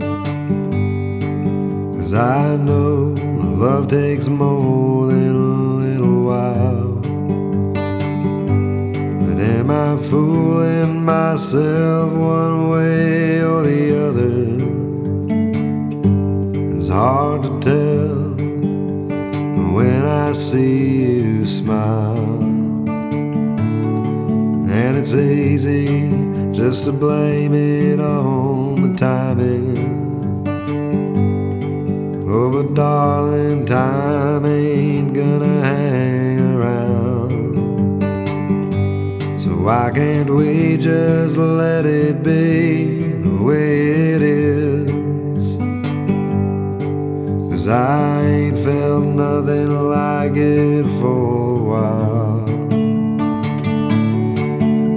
'cause I know love takes more than a little while. But am I fooling myself one way or the other? It's hard to tell when I see you smile. And it's easy just to blame it on the timing. Oh, but darling, time ain't gonna hang around. So why can't we just let it be the way it is? 'Cause I ain't felt nothing like it for a while.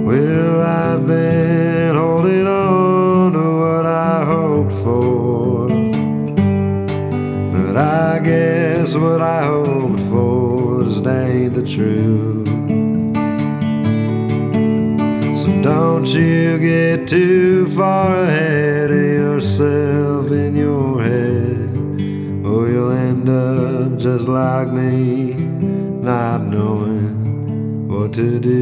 Well, I've been holding on to what I hoped for, but I guess what I hoped for just ain't the truth. So don't you get too far ahead of yourself in your head, or you'll end up just like me, not knowing what to do.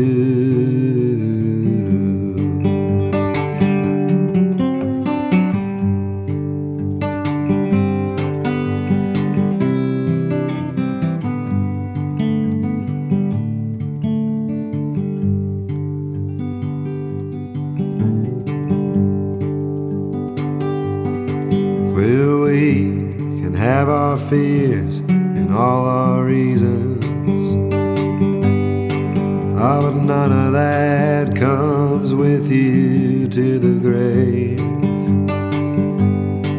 we can have our fears and all our reasons. Oh, but none of that comes with you to the grave.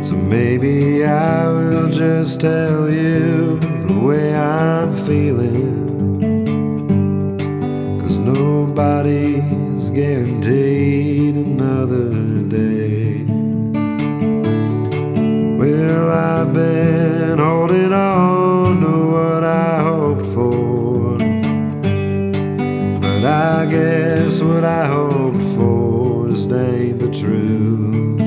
So maybe I will just tell you the way I'm feeling, 'cause nobody's guaranteed another day. Well, I've been holding on to what I hoped for, but I guess what I hoped for just ain't the truth.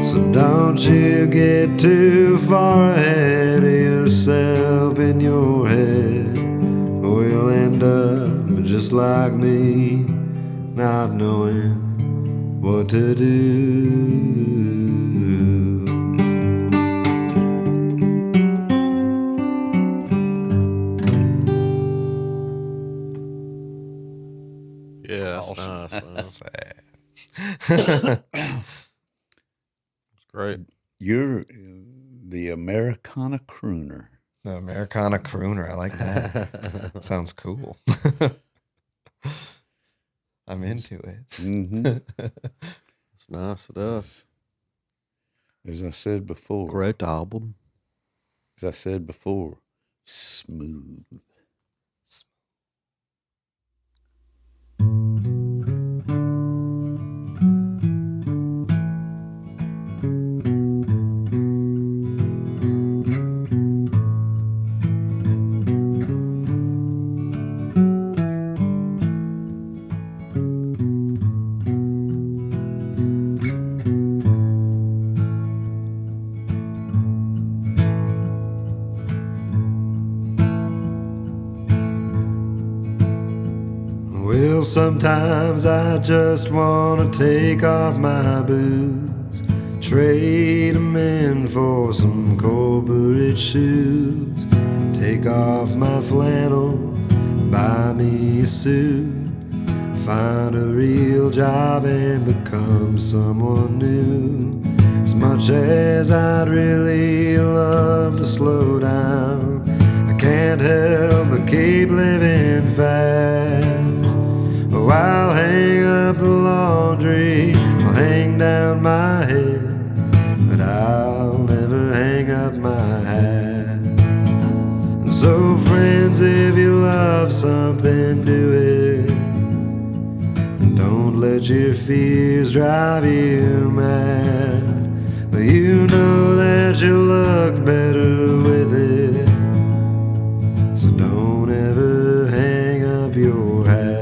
So don't you get too far ahead of yourself in your head, or you'll end up just like me, not knowing what to do. Yeah, that's Awesome. nice. That's Sad. great. You're the Americana crooner. The Americana crooner. I like that. Sounds cool. I'm into it. Mm-hmm. It's nice stuff. As I said before. Great album. As I said before, smooth. Well, sometimes I just wanna take off my boots, trade 'em in for some corporate shoes, take off my flannel, buy me a suit, find a real job and become someone new. As much as I'd really love to slow down, I can't help but keep living fast. Oh, I'll hang up the laundry, I'll hang down my head, but I'll never hang up my hat. And so friends, if you love something, do it, and don't let your fears drive you mad. Well, you know that you'll look better with it, so don't ever hang up your hat.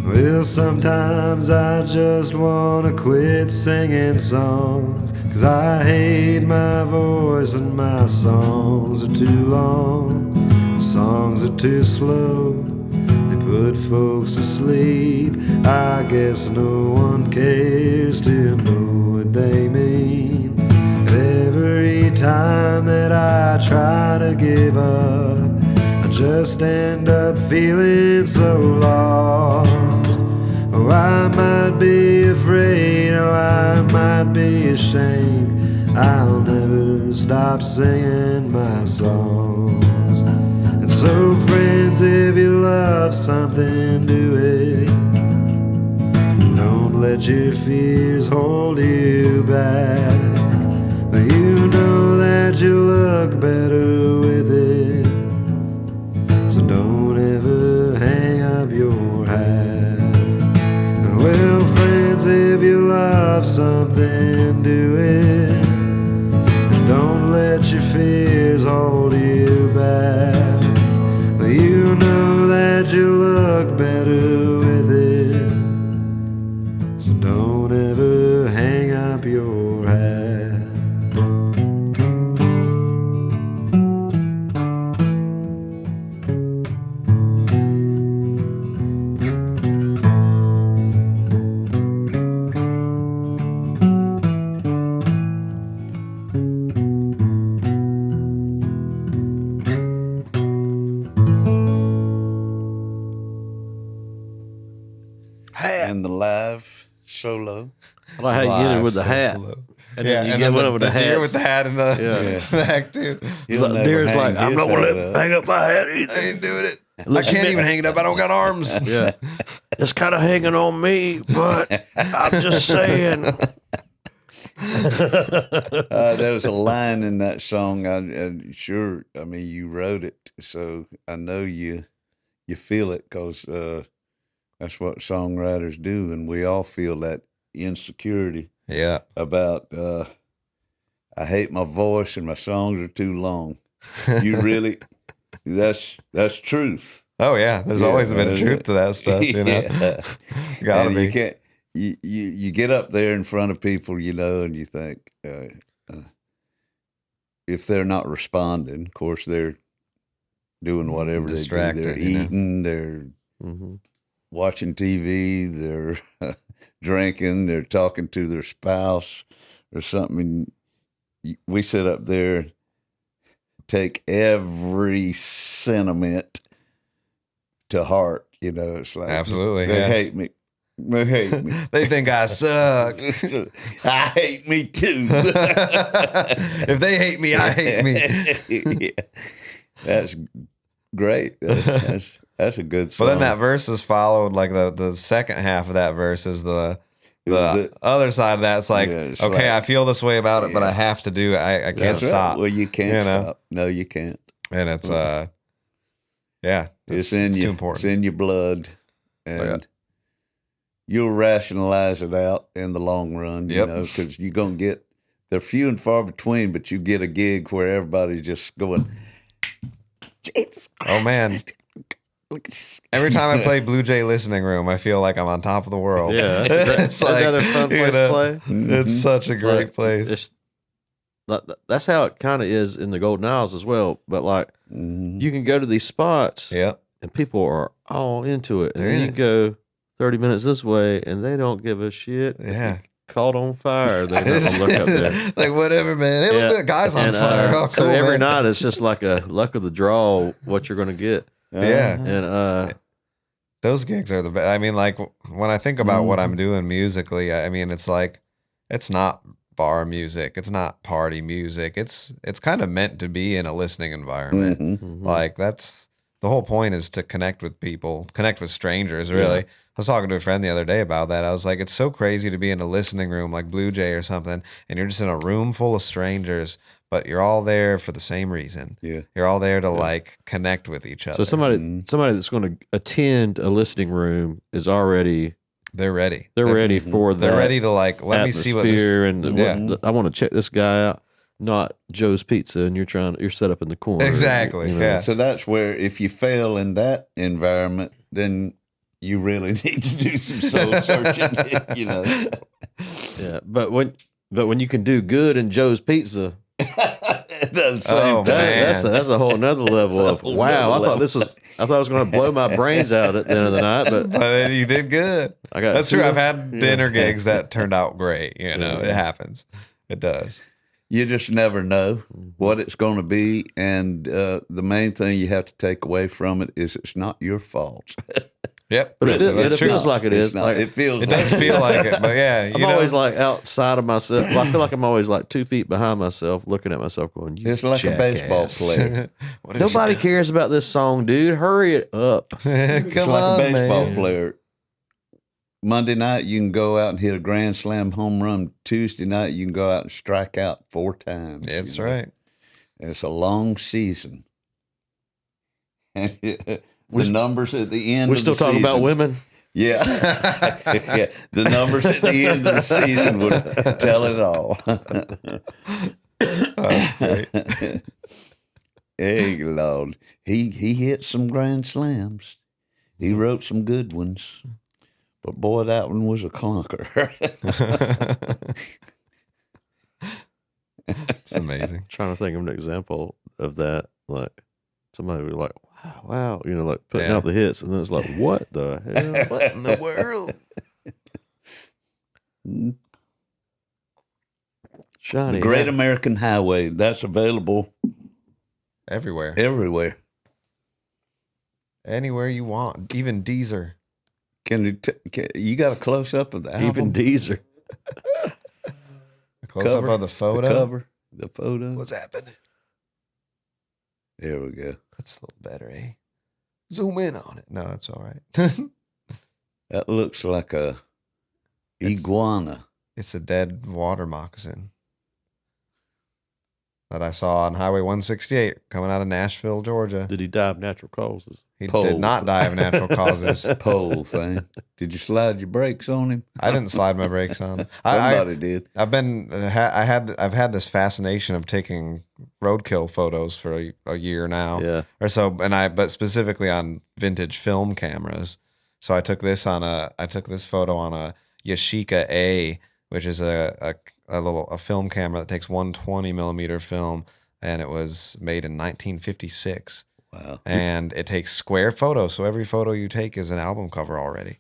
Well, sometimes I just wanna quit singing songs, 'cause I hate my voice and my songs are too long. Songs are too slow, they put folks to sleep. I guess no one cares to know what they mean. Every time that I try to give up, I just end up feeling so lost. Oh, I might be afraid, oh, I might be ashamed, I'll never stop singing my songs. And so friends, if you love something, do it. Don't let your fears hold you back. You know that you look better with it, so don't ever hang up your hat. Well, friends, if you love something, do it, and don't let your fears hold you back. You know that you look better with it, so don't ever hang up your hat. Like how you get it with the Life's so hat. low. And then you get one with the deer hat. with the hat in the back too. He'll never Deer's hang like, I'm his not going hat to up. hang up my hat I either. ain't doing it. I can't even hang it up. I don't got arms. Yeah. It's kind of hanging on me, but I'm just saying. There was a line in that song. I mean, you wrote it, so I know you feel it because that's what songwriters do, and we all feel that insecurity Yeah. about I hate my voice and my songs are too long. You really, that's truth. Oh yeah. There's Yeah, always been a truth to that stuff. You know. Yeah. Gotta And be. you can't. You get up there in front of people, and you think if they're not responding, of course they're doing whatever Distracted, they do. They're you know. eating, they're Mhm. watching TV, they're drinking, they're talking to their spouse or something. We sit up there, take every sentiment to heart. It's like Absolutely, they yeah. hate me. They hate me. They think I suck. I hate me too. If they hate me, I hate me. Yeah. That's great. That's a good song. But then that verse is followed, like the second half of that verse is the other side of that. It's like, Yeah, it's okay, like- I feel this way about it, but Yeah. I have to do it. I can't That's right. stop. Well, you can't You know? stop. No, you can't. And it's yeah, It's in too you. important. It's in your blood, and you'll rationalize it out in the long run. Yep. Because you're gonna get. They're few and far between, but you get a gig where everybody's just going. Jesus Oh man. Christ. Look at this. Every time I play Blue Jay Listening Room, I feel like I'm on top of the world. Yeah, that's a great, It's isn't that a fun you place know, to play? It's such a great Like, place. it's- that's how it kind of is in the Golden Isles as well. But like, Mhm. you can go to these spots Yep. and people are all into it, and They're then in you it. go 30 minutes this way, and they don't give a shit. If you Yeah. caught on fire, they're not gonna look up there. Like whatever, man. Hey, look, that guy's on And, fire. Oh, so cool, every man. night it's just like a luck of the draw what you're going to get. Yeah. And Those gigs are the best. I mean, like when I think about what Mm-hmm. I'm doing musically, I mean, it's like it's not bar music, it's not party music. It's kind of meant to be in a listening environment. Mhm. Like that's the whole point, is to connect with people, connect with strangers. Really, I was talking to a friend the other day about that. I was like, it's so crazy to be in a listening room like Blue Jay or something, and you're just in a room full of strangers, but you're all there for the same reason. Yeah. You're all there to like connect with each other. so somebody Mhm. that's going to attend a listening room is already they're ready. they're ready for that. They're ready to like, let me see what this. atmosphere and Yeah. I want to check this guy out. Not Joe's Pizza, and you're set up in the corner. Exactly, yeah. So that's where if you fail in that environment, then you really need to do some soul searching. Yeah. But when you can do good in Joe's Pizza, At the same Oh, time. man. that's a whole nother level a of whole wow. nother I thought I was going to blow my brains out at the end of the night, but But you did good. I got That's two- true. I've had yeah. dinner gigs that turned out great. You know, Yeah. it happens. It does. You just never know what it's going to be, and the main thing you have to take away from it is it's not your fault. Yep. But it So feel- that's it true. feels like it It's is. not. Like, It feels. It does feel like it, but yeah, I'm always like outside of myself. Well, I feel like I'm always like 2 feet behind myself, looking at myself, going, "You It's like a baseball jackass." player. What did you Nobody cares about this song, dude. Hurry it up. Come It's like on, a baseball man. player. Monday night you can go out and hit a grand slam home run. Tuesday night you can go out and strike out 4 times. That's you know. right. It's a long season. And the numbers at the end. We're of still the talking about season- women. Yeah. Yeah. The numbers at the end of the season would tell it all. That's great. Hey, Lord. He hit some grand slams. He wrote some good ones. But boy, that one was a clunker. It's amazing. Trying to think of an example of that. Like somebody would be like, wow, like putting Yeah. out the hits, and then it's like, what the hell? What in the world? Shiny. The Great hat. American Highway, that's available Everywhere. everywhere. Anywhere you want. Even Deezer. You got a close up of the album? Even Deezer. Close up of the photo. The photo. What's happening? There we go. That's a little better, eh? Zoom in on it. No, that's all right. That looks like a iguana. It's a dead water moccasin that I saw on Highway 168 coming out of Nashville, Georgia. Did he die of natural causes? He Pole did not thing. die of natural causes. Pole thing. Did you slide your brakes on him? I didn't slide my brakes on. Somebody did. I've had this fascination of taking roadkill photos for a year now, Yeah. or so, but specifically on vintage film cameras. So I took this photo on a Yashica A, which is a film camera that takes 120 millimeter film, and it was made in 1956. Wow. And it takes square photos, so every photo you take is an album cover already.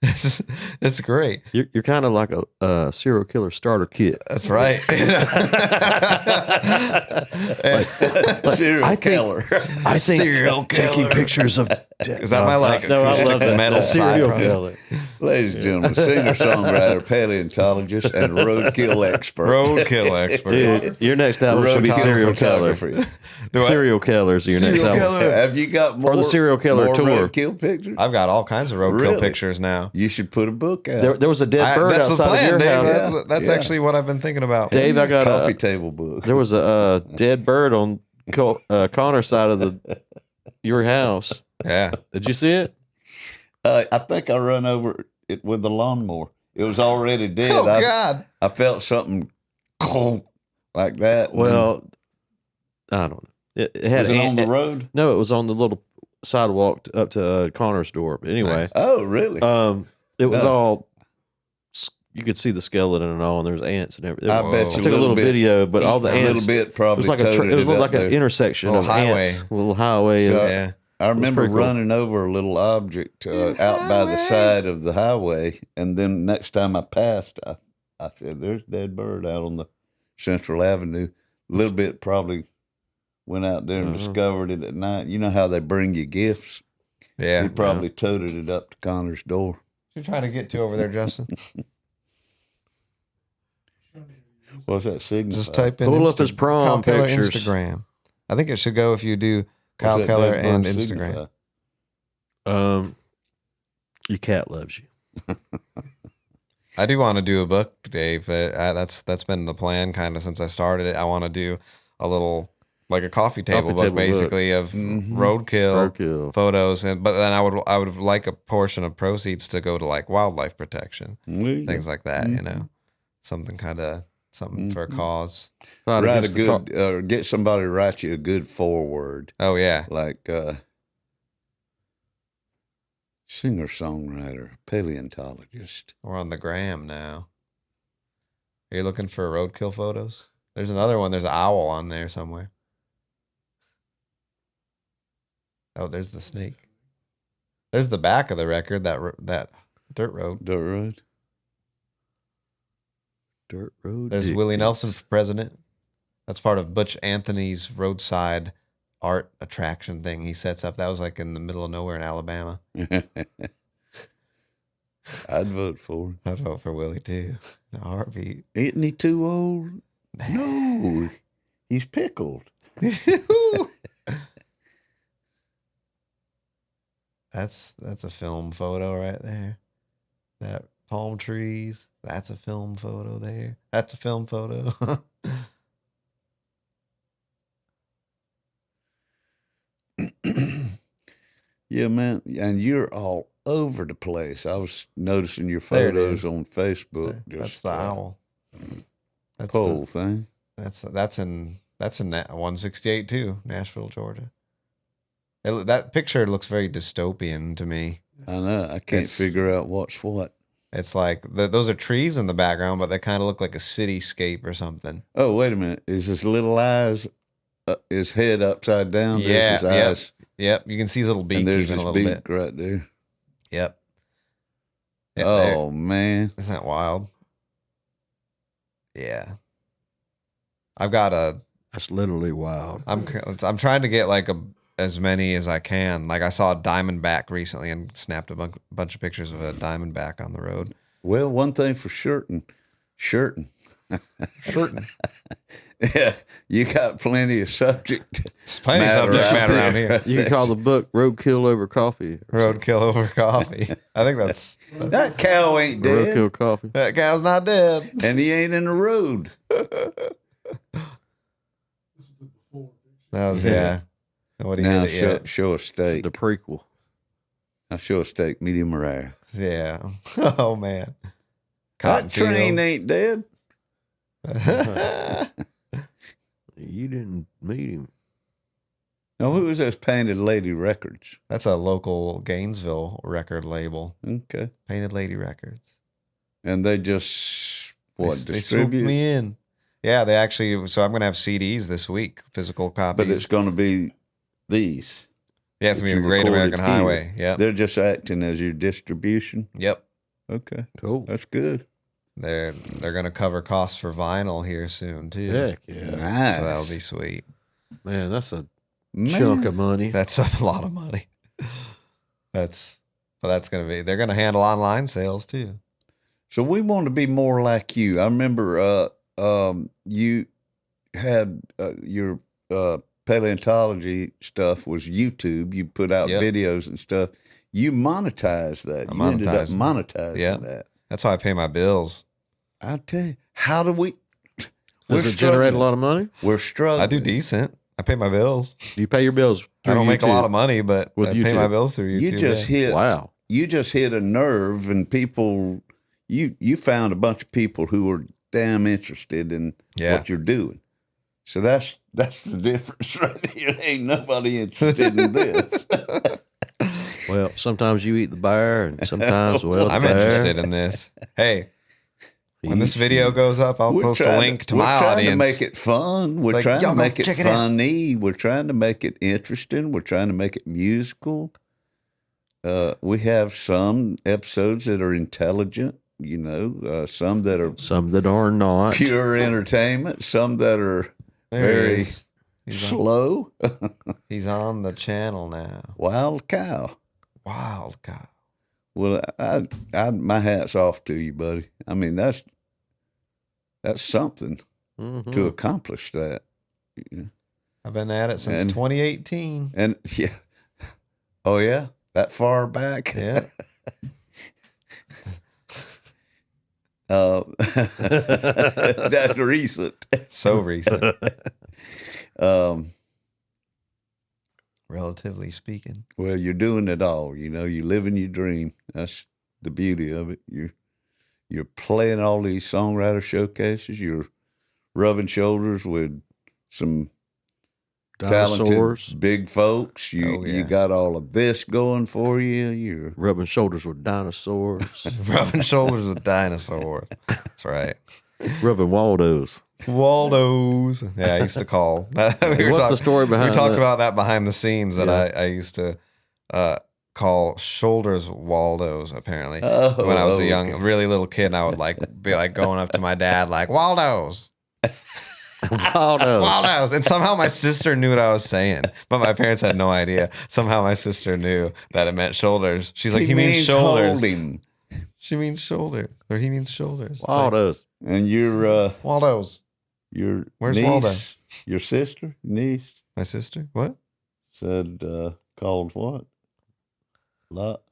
It's great. You're kind of like a serial killer starter kit. That's right. Serial killer. I think Serial taking killer. pictures of Is that my like no, I acoustic love that. metal serial side killer. Ladies and gentlemen, singer, songwriter, paleontologist, and roadkill expert. Roadkill expert. Dude, your next album should be Roadkill serial killer. photography. Serial killers are your next Serial album. killer. Have you got more? Or the serial killer more tour. roadkill pictures? I've got all kinds of roadkill Really? pictures now. You should put a book out. There was a dead bird That's the outside plan, of your Dave. house. Yeah. That's Yeah. actually what I've been thinking about. Dave, I got coffee a. table book. There was a dead bird on Connor's side of your house. Yeah. Did you see it? I think I run over it with the lawnmower. It was already dead. Oh God. I felt something like that. Well, I don't know. It had was it on the road? No, it was on the little sidewalk up to Connor's door. But anyway, Nice. Oh, really? it was No. all. You could see the skeleton and all, and there's ants and everything. I Whoa. bet I you took a little bit, video, but all the a ants. little bit It probably was like toted it was up like an there. intersection Little of highway. ants, a little highway. So- Yeah. I remember pretty cool. running over a little object out by the side of the highway, and then next time I passed, I said, "There's a dead bird out on the Central Avenue." A little bit probably went out there and discovered it at night. You know how they bring you gifts? Yeah. He probably toted it up to Connor's door. What you trying to get to over there, Justin? What's that signal? Just type in Pull up his prom Kyle Keller pictures. Instagram. I think it should go if you do Kyle Keller and Instagram. Your cat loves you. I do want to do a book, Dave. That's been the plan kind of since I started it. I want to do a little like a coffee table book, table basically books. of roadkill Roadkill. photos, but then I would like a portion of proceeds to go to like wildlife protection, things like that. You know, something for a cause. Fight Write a against the good, get somebody to write you a good foreword, Oh yeah, like singer, songwriter, paleontologist. we're on the gram now. Are you looking for roadkill photos? There's another one. There's an owl on there somewhere. Oh, there's the snake. There's the back of the record, that dirt road. Dirt road. dirt road. There's dick Willie pics. Nelson for president. That's part of Butch Anthony's roadside art attraction thing he sets up. That was like in the middle of nowhere in Alabama. I'd vote for him. I'd vote for Willie too. In a heartbeat. Isn't he too old? No, he's pickled. That's a film photo right there. That palm trees. That's a film photo there. That's a film photo. Yeah, man, and you're all over the place. I was noticing your There it photos is. on Facebook. That's Just the owl. That's pole thing. That's in 168 too, Nashville, Georgia. That picture looks very dystopian to me. I know. I can't It's- figure out what's what. It's like those are trees in the background, but they kind of look like a cityscape or something. Oh, wait a minute. Is his little eyes, his head upside down? Yeah, There's his yep. eyes. Yep, you can see his little beak And there's even his a little beak bit. right there. Yep. Yep, there. Oh, man. Isn't that wild? Yeah. I've got That's literally wild. I'm trying to get like as many as I can. Like I saw a diamondback recently and snapped a bunch of pictures of a diamondback on the road. Well, one thing for certain, Shirting. Certain. Yeah, you got plenty of subject. It's plenty of subject out matter around there. here. You can call the book Roadkill Over Coffee. Roadkill over coffee. I think that's That cow ain't dead, Roadkill Coffee. that cow's not dead. and he ain't in the road. That was yeah. What do you Now get it yet? show a steak. The prequel. I'll show a steak, medium rare. Yeah. Oh man. That train ain't dead. You didn't meet him. Now, who is this Painted Lady Records? That's a local Gainesville record label. Okay. Painted Lady Records. And they just, what, They swooped distribute? me in. Yeah, they actually. So I'm gonna have CDs this week, physical copies. But it's going to be these. yeah, it's gonna be that the you Great recorded American here. Highway. Yep. They're just acting as your distribution. Yep. Okay. Cool. That's good. They're gonna cover costs for vinyl here soon too. Heck yeah. Nice. So that'll be sweet. Man, that's a Man. chunk of money. That's a lot of money. That's gonna be. They're gonna handle online sales too. So we want to be more like you. I remember you had your paleontology stuff was YouTube. You put out Yep. videos and stuff. You monetized that. I You ended up monetized monetizing Yeah. that. That's how I pay my bills. I'll tell you. How do we? Does it generate a lot of money? We're struggling. I do decent. I pay my bills. Do you pay your bills? I don't make a YouTube? lot of money, but With I pay my YouTube. bills through YouTube. You just hit. Wow. You just hit a nerve, and people. You found a bunch of people who were damn interested in what you're doing. So that's the difference right here. Ain't nobody interested in this. Well, sometimes you eat the bear, and sometimes, well, I'm the bear. interested in this. Hey, when this video goes up, I'll post a link to my we're trying audience. to make it fun. We're Like, trying y'all to go make it check it out. funny. We're trying to make it interesting. We're trying to make it musical. We have some episodes that are intelligent, some that are Some that are not. pure entertainment, some that are There he very is. slow. He's on the channel now. Wild cow. Wild cow. Well, my hat's off to you, buddy. I mean, that's something Mhm. to accomplish that. I've been at it since And- 2018. And yeah, oh yeah, that far back. Yeah. That's recent. So recent, Um, relatively speaking. well, you're doing it all. You're living your dream. That's the beauty of it. You're playing all these songwriter showcases. You're rubbing shoulders with some Dinosaurs. talented big folks. You Oh, yeah. you got all of this going for you. You're Rubbing shoulders with dinosaurs. Rubbing shoulders with dinosaurs. That's right. Rubbing Waldos. Waldos. Yeah, I used to call. What's the story behind We talked that? about that behind the scenes that Yeah. I used to call shoulders Waldos apparently. Oh, When I was a young, okay. really little kid, and I would be like going up to my dad like Waldos. Waldos. Waldos. And somehow my sister knew what I was saying, but my parents had no idea. Somehow my sister knew that it meant shoulders. She's like, he means shoulders. hold him. She means shoulders. Or he means shoulders. It's like, Waldos. And your Waldos. Where's Where's Waldo? your sister, niece, My sister? What? said called what?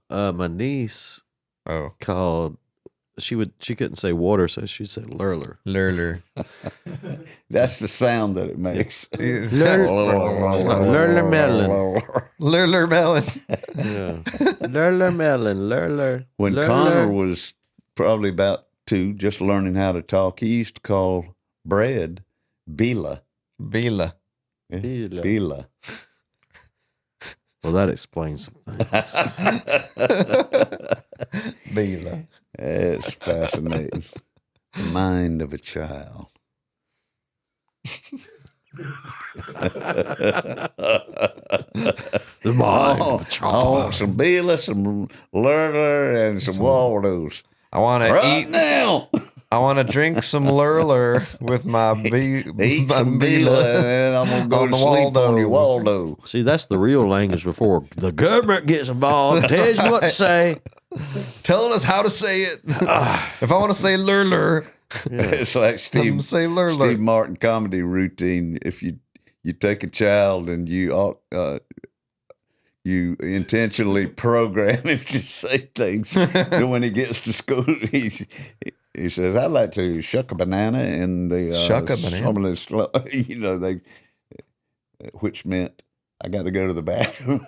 My niece Oh. called. She couldn't say water, so she said lurler. Lurler. That's the sound that it makes. Lurler melon. Lurler melon. Yeah. Lurler melon. Lurler. When lurler. Connor was probably about 2, just learning how to talk, he used to call bread Bila. Bila. Yeah, Bila. Bila. Well, that explains some things. Bila. It's fascinating. The mind of a child. The mind Oh, of a I child. want some Bila, some Lerler, and some Waldos. I want to Right eat. now. I want to drink some Lurler with my Eat some Bila, and then I'm going to go On to the sleep on your Waldos. Waldo. See, that's the real language before the government gets involved, tells you what to say. telling us how to say it. If I want to say lur, It's like Steve say lur. Steve Martin comedy routine. If you take a child and you intentionally program him to say things, then when he gets to school, he says, "I'd like to shuck a banana in the Shuck a banana? they, which meant I got to go to the bathroom.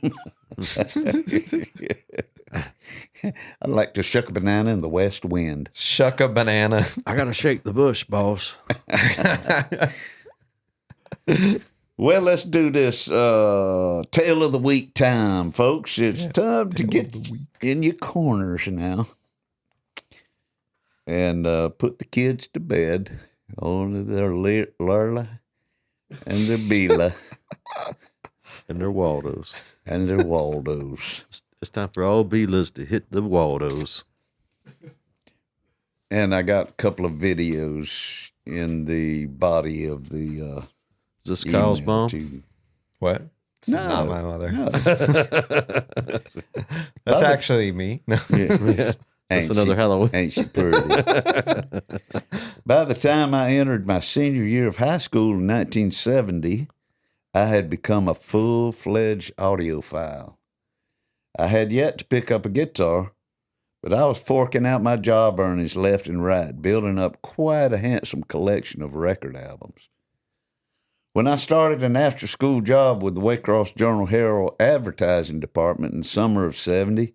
I'd like to shuck a banana in the west wind. Shuck a banana. I gotta shake the bush, boss. Well, let's do this tale of the week time, folks. It's time to get in your corners now and put the kids to bed. Only their Lurla and their Bila And they're Waldos. and their Waldos. It's time for all Beelas to hit the Waldos. And I got a couple of videos in the body of the Is this Kyle's email mom? to you. What? This No, is not my mother. no. That's actually me. No. Yeah. That's Ain't another she- Halloween. Ain't she pretty? By the time I entered my senior year of high school in 1970, I had become a full-fledged audiophile. I had yet to pick up a guitar, but I was forking out my job earnings left and right, building up quite a handsome collection of record albums. When I started an after-school job with the Waycross Journal-Herald advertising department in summer of 70,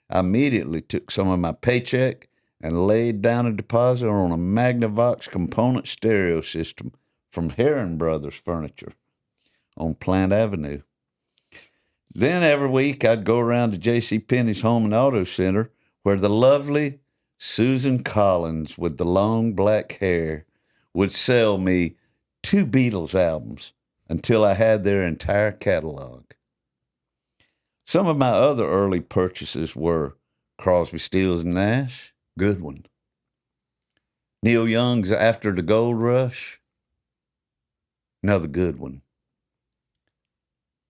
I immediately took some of my paycheck and laid down a deposit on a Magnavox component stereo system from Herron Brothers Furniture on Plant Avenue. Then every week I'd go around to J.C. Penney's Home and Auto Center where the lovely Susan Collins with the long black hair would sell me 2 Beatles albums until I had their entire catalog. Some of my other early purchases were Crosby, Stills, and Nash, good one. Neil Young's After the Gold Rush, another good one.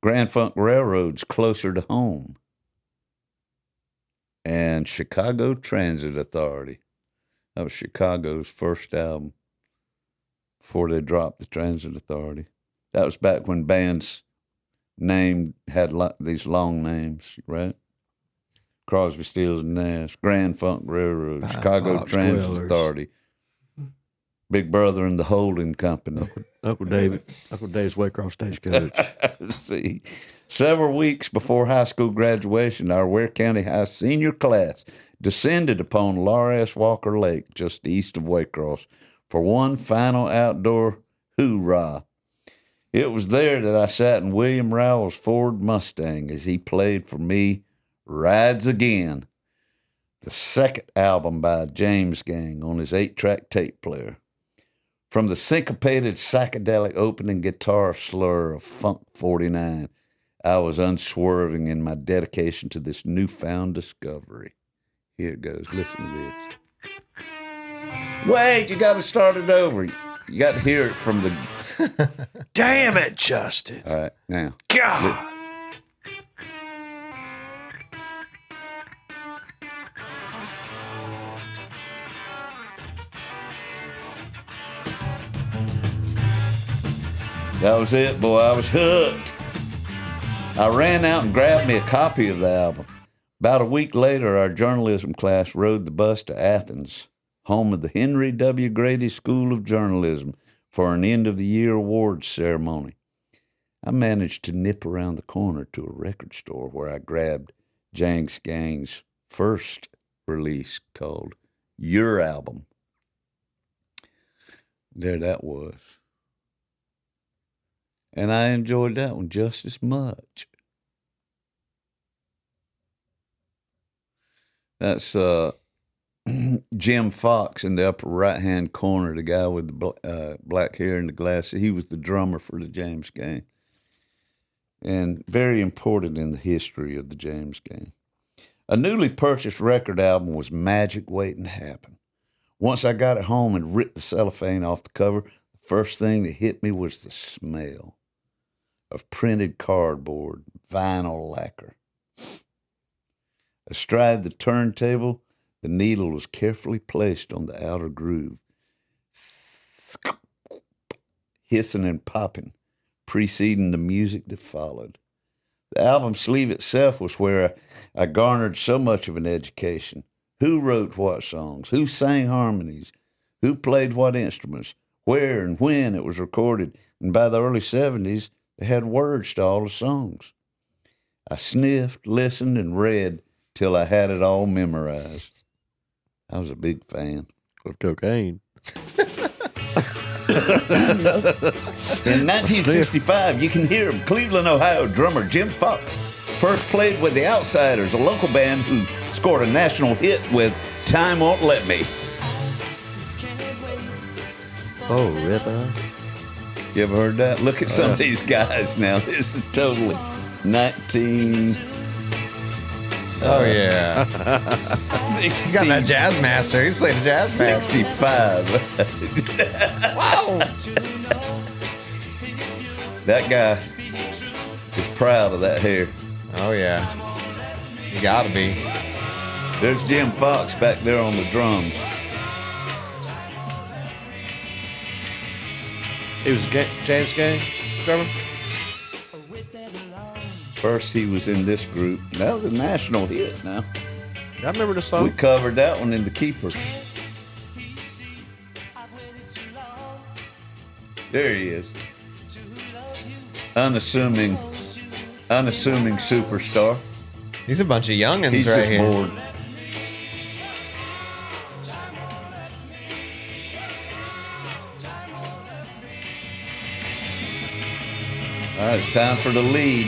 Grand Funk Railroad's Closer to Home. And Chicago Transit Authority. That was Chicago's first album before they dropped the Transit Authority. That was back when bands had these long names, right? Crosby, Stills, and Nash, Grand Funk Railroad, Chicago Box Transit Dwellers. Authority, Big Brother and the Holding Company. Uncle Dave's Waycross Stagecoach. See, several weeks before high school graduation, our Ware County High senior class descended upon Laura S. Walker Lake, just east of Waycross, for one final outdoor hoorah. It was there that I sat in William Rowell's Ford Mustang as he played for me Rides Again, the second album by James Gang on his 8-track tape player. From the syncopated psychedelic opening guitar slur of Funk 49, I was unswerving in my dedication to this newfound discovery. Here it goes. Listen to this. Wait, you got to start it over. You got to hear it from the... Damn it, Justin. All right, now. God. That was it, boy. I was hooked. I ran out and grabbed me a copy of the album. About a week later, our journalism class rode the bus to Athens, home of the Henry W. Grady School of Journalism, for an end-of-the-year awards ceremony. I managed to nip around the corner to a record store where I grabbed James Gang's first release called Your Album. There that was. And I enjoyed that one just as much. That's Jim Fox in the upper right-hand corner, the guy with the black hair and the glasses. He was the drummer for the James Gang. And very important in the history of the James Gang. A newly purchased record album was magic waiting to happen. Once I got it home and ripped the cellophane off the cover, the first thing that hit me was the smell of printed cardboard, vinyl lacquer. Astride the turntable, The needle was carefully placed on the outer groove, hissing and popping, preceding the music that followed. The album sleeve itself was where I garnered so much of an education. Who wrote what songs? Who sang harmonies? Who played what instruments? Where and when it was recorded? And by the early 70s, they had words to all the songs. I sniffed, listened, and read till I had it all memorized. I was a big fan. Of cocaine. In 1965, you can hear him. Cleveland, Ohio drummer Jim Fox first played with the Outsiders, a local band who scored a national hit with Time Won't Let Me. Oh, Ripper. You ever heard that? Look at some of these guys now. This is totally 19... Oh yeah. 60, He's got that jazz master. He's playing a jazz master. 65. Wow. That guy is proud of that hair. Oh yeah. You gotta be. There's Jim Fox back there on the drums. He was a jazz gang, Trevor? First, he was in this group. That was a national hit now. I remember the We song. covered that one in The Keepers. There he is. Unassuming superstar. He's a bunch of youngins He's right just here. bored. All right, it's time for the lead.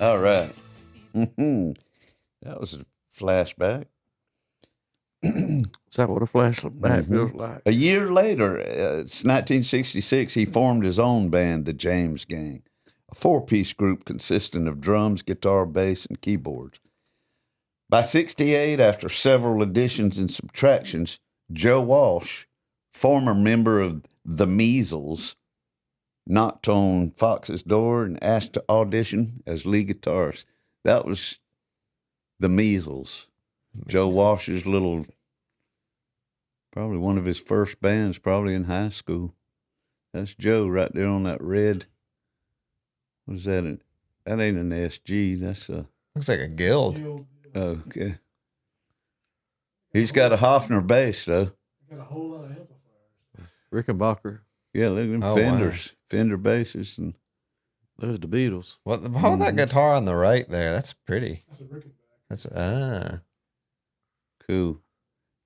All right. That was a flashback. Is that what a flashback feels like? A year later, it's 1966, he formed his own band, the James Gang, a four-piece group consisting of drums, guitar, bass, and keyboards. By 68, after several additions and subtractions, Joe Walsh, former member of the Measles, knocked on Fox's door and asked to audition as lead guitarist. That was the Measles. Joe Walsh's little, probably one of his first bands, probably in high school. That's Joe right there on that red. What is that? That ain't an SG. That's a. Looks like a guild. Oh, okay. He's got a Hofner bass, though. Got a whole lot of amplifiers. Rickenbacker. Yeah, look at them Oh, Fenders. Fender basses. And There's the Beatles. Hold that guitar on the right there. That's pretty. That's a Rickenbacker. That's cool.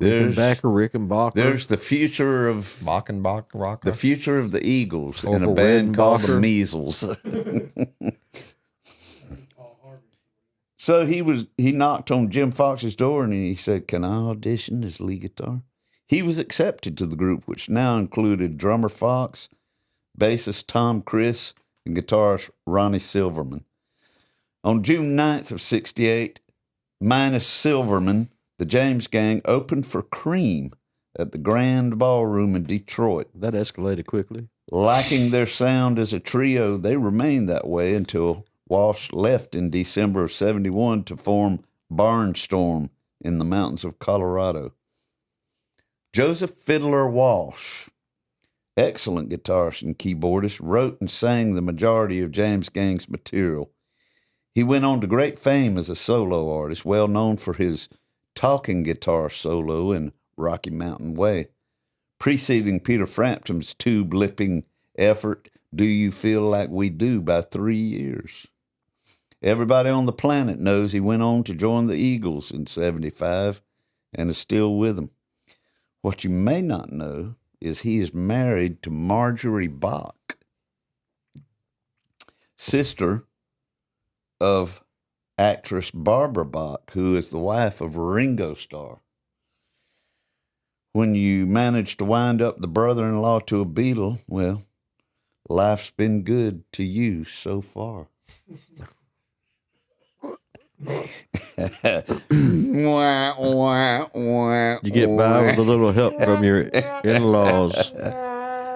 Rickenbacker. There's the future of Bachenbach rocker. the future of the Eagles in a Orville band called the Redenbacher. Measles. Paul Harvey. So he knocked on Jim Fox's door and he said, "Can I audition as lead guitar?" He was accepted to the group, which now included drummer Fox, bassist Tom Chris, and guitarist Ronnie Silverman. On June 9th of 68, minus Silverman, the James Gang opened for Cream at the Grand Ballroom in Detroit. That escalated quickly. Liking their sound as a trio, they remained that way until Walsh left in December of 71 to form Barnstorm in the mountains of Colorado. Joseph Fiddler Walsh, excellent guitarist and keyboardist, wrote and sang the majority of James Gang's material. He went on to great fame as a solo artist, well known for his talking guitar solo in Rocky Mountain Way, preceding Peter Frampton's tube-lipping effort, Do You Feel Like We Do, by 3 years. Everybody on the planet knows he went on to join the Eagles in 75 and is still with them. What you may not know is he is married to Marjorie Bach, sister of actress Barbara Bach, who is the wife of Ringo Starr. when you manage to wind up the brother-in-law to a Beatle, well, life's been good to you so far. Wah, wah, wah, You get by with a wah. little help from your in-laws.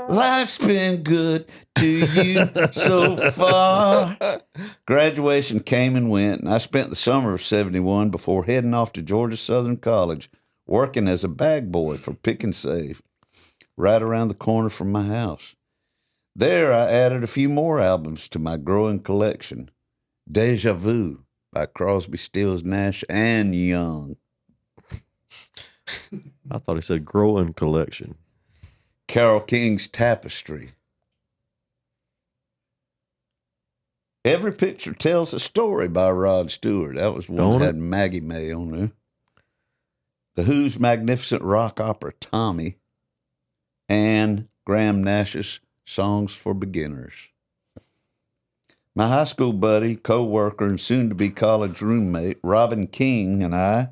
Life's been good to you so far. Graduation came and went, and I spent the summer of 71 before heading off to Georgia Southern College, working as a bag boy for Pick and Save, right around the corner from my house. There, I added a few more albums to my growing collection. Deja Vu by Crosby, Stills, Nash, and Young. I thought he said growing collection. Carole King's Tapestry. Every Picture Tells a Story by Rod Stewart. That was one Don't that it? had Maggie May on there. The Who's magnificent rock opera Tommy, and Graham Nash's Songs for Beginners. My high school buddy, co-worker, and soon-to-be college roommate, Robin King, and I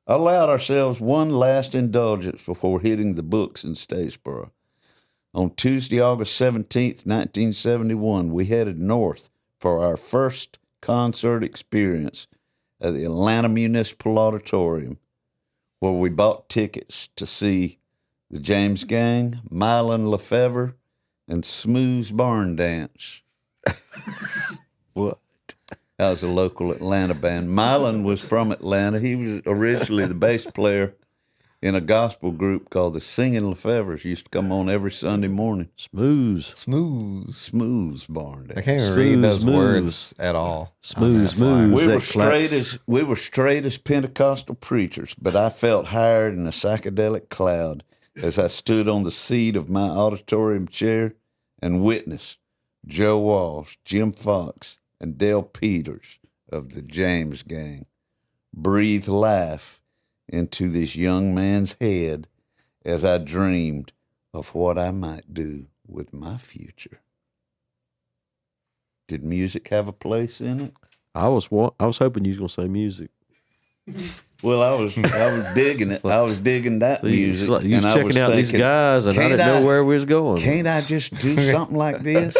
allowed ourselves one last indulgence before hitting the books in Statesboro. On Tuesday, August 17th, 1971, we headed north for our first concert experience at the Atlanta Municipal Auditorium, where we bought tickets to see the James Gang, Mylon Lefevre, and Smooth's Barn Dance. What? That was a local Atlanta band. Mylon was from Atlanta. He was originally the bass player in a gospel group called the Singing Lefevres. Used to come on every Sunday morning. Smooth. Smooth's Barn Dance. I can't even Smooth, read those smooth. words at all. Smooth, on that flyer. smooth. We were straight as Pentecostal preachers, but I felt higher in a psychedelic cloud as I stood on the seat of my auditorium chair and witnessed Joe Walsh, Jim Fox, and Dale Peters of the James Gang breathe life into this young man's head as I dreamed of what I might do with my future. Did music have a place in it? I was hoping you was gonna say music. Well, I was digging it. I was digging that music. You was and I checking was out these thinking, guys, and I didn't know where we was going. Can't I just do something like this?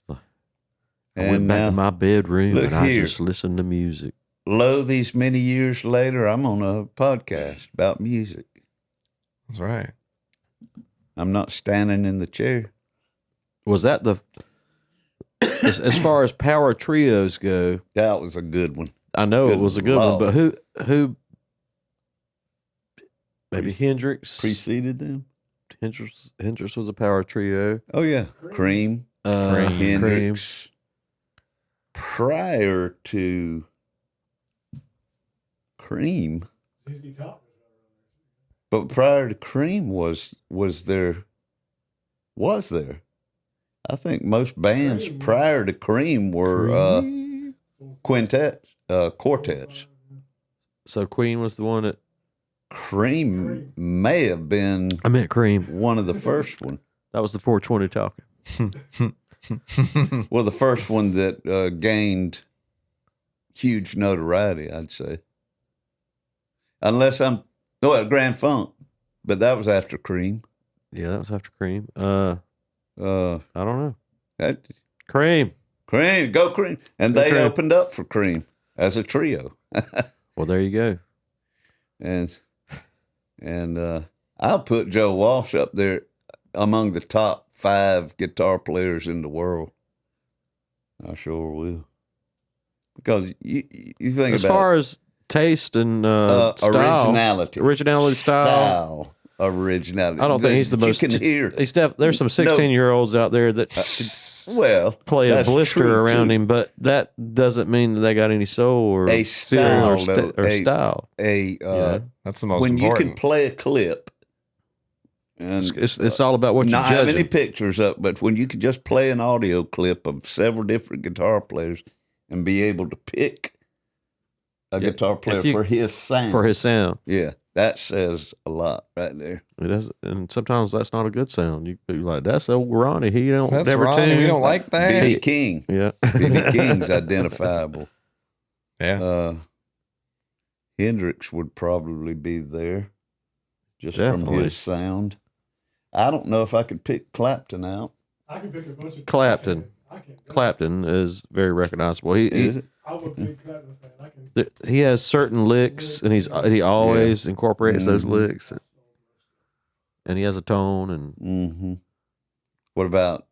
I went back to my bedroom look and I here. just listened to music. Lo, these many years later, I'm on a podcast about music. That's right. I'm not standing in the chair. Was that the as far as power trios go? That was a good one. I know it Good was a good Lord. one, but who? Maybe Hendrix. Preceded them? Hendrix was a power trio. Oh, yeah. Cream. Cream. Hendrix. Prior to Cream. But prior to Cream was there? I think most bands prior to Cream were quartets. So Queen was the one that Cream may have been I meant Cream. one of the first one. That was the 420 talking. Well, the first one that gained huge notoriety, I'd say. Unless Grand Funk, but that was after Cream. Yeah, that was after Cream. I don't know. Cream. Go Cream. And Go they Cream. opened up for Cream as a trio. Well, there you go. And I'll put Joe Walsh up there among the top 5 guitar players in the world. I sure will. Because you think As about far as taste and style, originality, style. originality. I don't think he's the most. You can hear. There's some 16-year-olds out there that Well, play a that's blister true, around too. him, but that doesn't mean that they got any soul or A feel style, or style. That's the most When you important. can play a clip, and It's all about what you're not have judging. any pictures up, but when you can just play an audio clip of several different guitar players and be able to pick a guitar player you- for his sound. for his sound. Yeah, that says a lot right there. It does, and sometimes that's not a good sound. You're like, that's old Ronnie. He don't That's never Ronnie. tune. We don't like that. B.B. King. Yeah. B.B. King's identifiable. Yeah. Hendrix would probably be there. just Definitely. from his sound. I don't know if I could pick Clapton out. I can pick a bunch of Clapton. I can. Clapton is very recognizable. Is it? I'm a big Clapton fan. I can. He has certain licks, and he always incorporates those licks, and he has a tone, and Mm-hmm. What about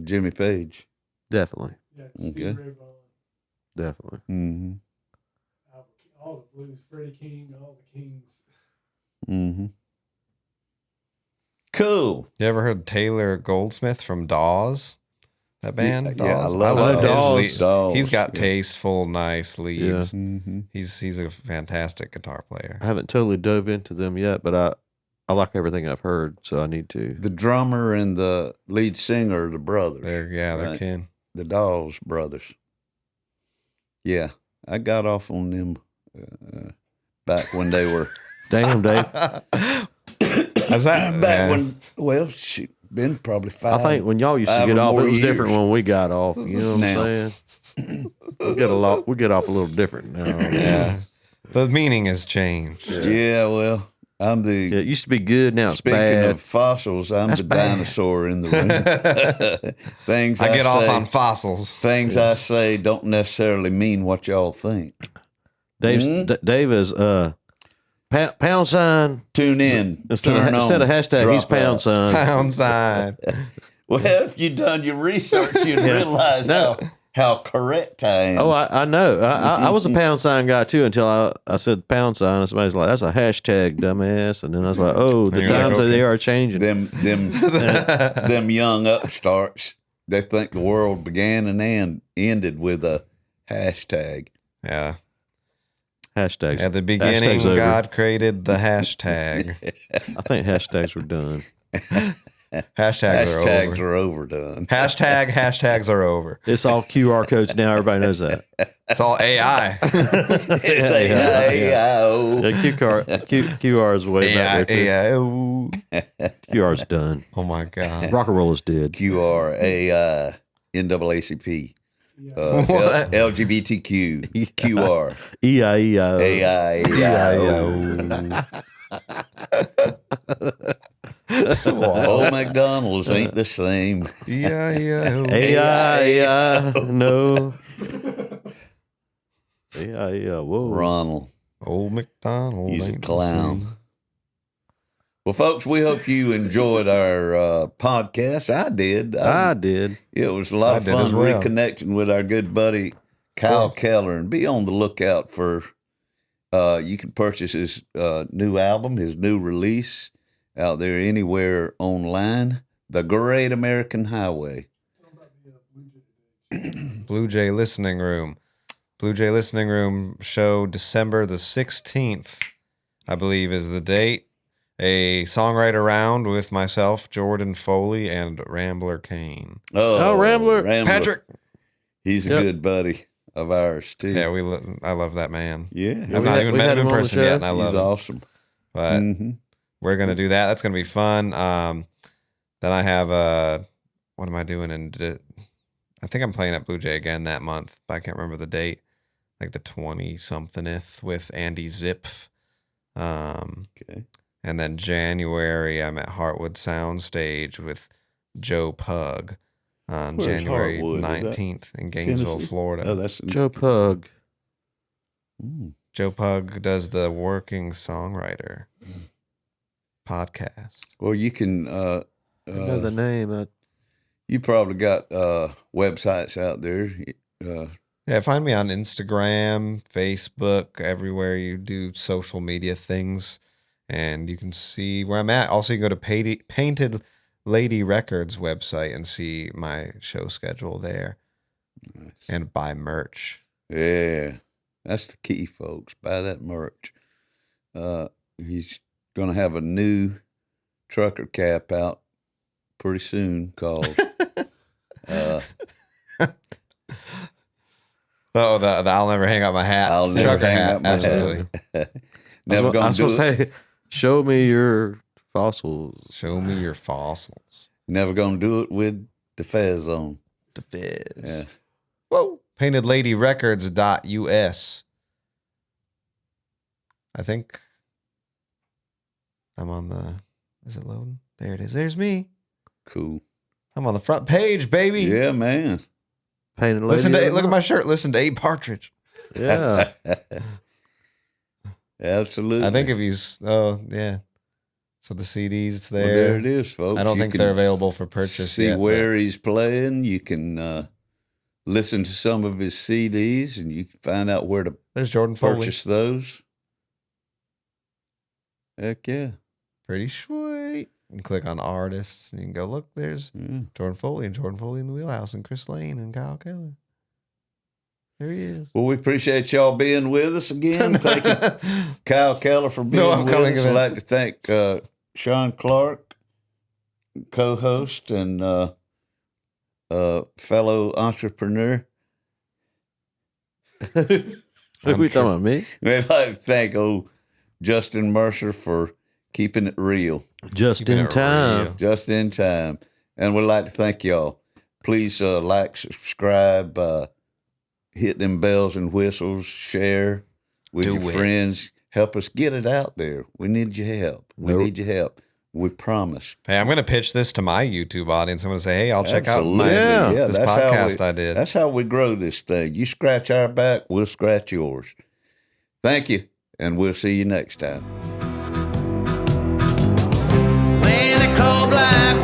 Jimmy Page? definitely, Yeah, Okay. Steve Ray Vaughan, definitely. Mm-hmm. all the blues, Freddie King, all the Kings. Mm-hmm. Cool. You ever heard Taylor Goldsmith from Dawes? That band, Yeah, I Dawes. love Dawes. Dawes. He's got Yeah. tasteful, nice leads. Mm-hmm. He's a fantastic guitar player. I haven't totally dove into them yet, but I like everything I've heard, so I need to. The drummer and the lead singer are the brothers. They're right? kin. The Dawes brothers. Yeah, I got off on them back when they were Damn, Dave. Is that back when? Well, shoot, been probably I five. think when y'all used to 5 get or off, more it was different years. when we got off. You know what Now. I'm saying? We get off a little different now. Yeah, the meaning has changed. Yeah, well, I'm the. Yeah, it used to be good. Now it's Speaking bad. of fossils, I'm That's the bad. dinosaur in the room. Things I get off say, on fossils. Things I say don't necessarily mean what y'all think. Dave is pound sign Tune in. instead turn of on, hashtag. He's drop pound out. sign. Pound sign. Well, if you done your research, you'd realize how correct I am. Oh, I know. I was a pound sign guy too until I said pound sign, and somebody's like, "That's a hashtag, dumbass." And then I was like, "Oh, the And you're like, times that they okay. are changing." them young upstarts. They think the world began and ended with a hashtag. Yeah. Hashtags. At the beginning, Hashtags over. God created the hashtag. I think hashtags were done. Hashtags are over. Hashtags are overdone. Hashtags are over. It's all QR codes now. Everybody knows that. It's all AI. It's A-I-O. Yeah, QR is way back there too. AI. QR's done. Oh my God. Rock and roll is dead. QRAI NAACP. What? LGBTQ. QR. EIEIO. AIEIO. Old McDonald's ain't the same. Yeah. AIEI. No. AIEI. Whoa. Ronald. Old McDonald. He's a ain't the clown. same. Well, folks, we hope you enjoyed our podcast. I did. I did. It was a lot I of did as fun well. reconnecting with our good buddy Kyle Keller, and be on the lookout for. You can purchase his new album, his new release, out there anywhere online. The Great American Highway. Blue Jay Listening Room. Blue Jay Listening Room show December the 16th, I believe is the date. A songwriter round with myself, Jordan Foley, and Rambler Kane. Oh, Rambler. Patrick. He's a Yep. good buddy of ours too. Yeah, I love that man. Yeah, I've not even we met had him in him on the person yet, show. and I love he's him. awesome. But Mhm. we're gonna do that. That's gonna be fun. Then I have what am I doing? I think I'm playing at Blue Jay again that month, but I can't remember the date. Like the 20-somethingth with Andy Zipf. Okay. And then January, I'm at Heartwood Soundstage with Joe Pug on Where's January Heartwood? Is that 19th in Gainesville, Tennessee? Florida. Oh, that's Joe Pug. Joe Pug does the Working Songwriter podcast. Well, you can. I know the name. You probably got websites out there. Yeah, find me on Instagram, Facebook, everywhere you do social media things, and you can see where I'm at. Also, you can go to Painted Lady Records website and see my show schedule there, Nice. and buy merch. Yeah, that's the key, folks. Buy that merch. He's going to have a new trucker cap out pretty soon called. Oh, the I'll never hang up my hat. I'll never Trucker hang hat, up my hat. absolutely. Never I going was to do going it. to say, show me your fossils. Show me your fossils. Never going to do it with the fez on. The fizz. Yeah. Whoa. PaintedLadyRecords.us. I think I'm on the. Is it loading? There it is. There's me. Cool. I'm on the front page, baby. Yeah, man. Painted lady. Listen of to the look at month. my shirt. Listen to Abe Partridge. Yeah. Absolutely. I think if you. Oh yeah. So the CDs, it's Well, there. there it is, folks. I don't You think can they're available for purchase see yet. where he's playing. You can listen to some of his CDs, and you can find out where to There's Jordan Foley. purchase those. Heck yeah. Pretty sweet. You can click on artists and you can go, look, there's Jordan Foley and Jordan Foley in the Wheelhouse and Chris Lane and Kyle Keller. There he is. Well, we appreciate y'all being with us again. Thank you, Kyle Keller, for being with upcoming us. I'd like events. to thank Sean Clark, co-host and fellow entrepreneur. Who we talking about, me? We'd like to thank old Justin Mercer for keeping it real. Just Keeping in it time. real. Just in time. And we'd like to thank y'all. Please like, subscribe, hit them bells and whistles, share with Do your it. friends. Help us get it out there. We need your help. We need your help. We promise. Hey, I'm going to pitch this to my YouTube audience. I'm going to say, hey, I'll check out Absolutely. my, Yeah. this that's how podcast we- I did. That's how we grow this thing. You scratch our back, we'll scratch yours. Thank you, and we'll see you next time. When the cold black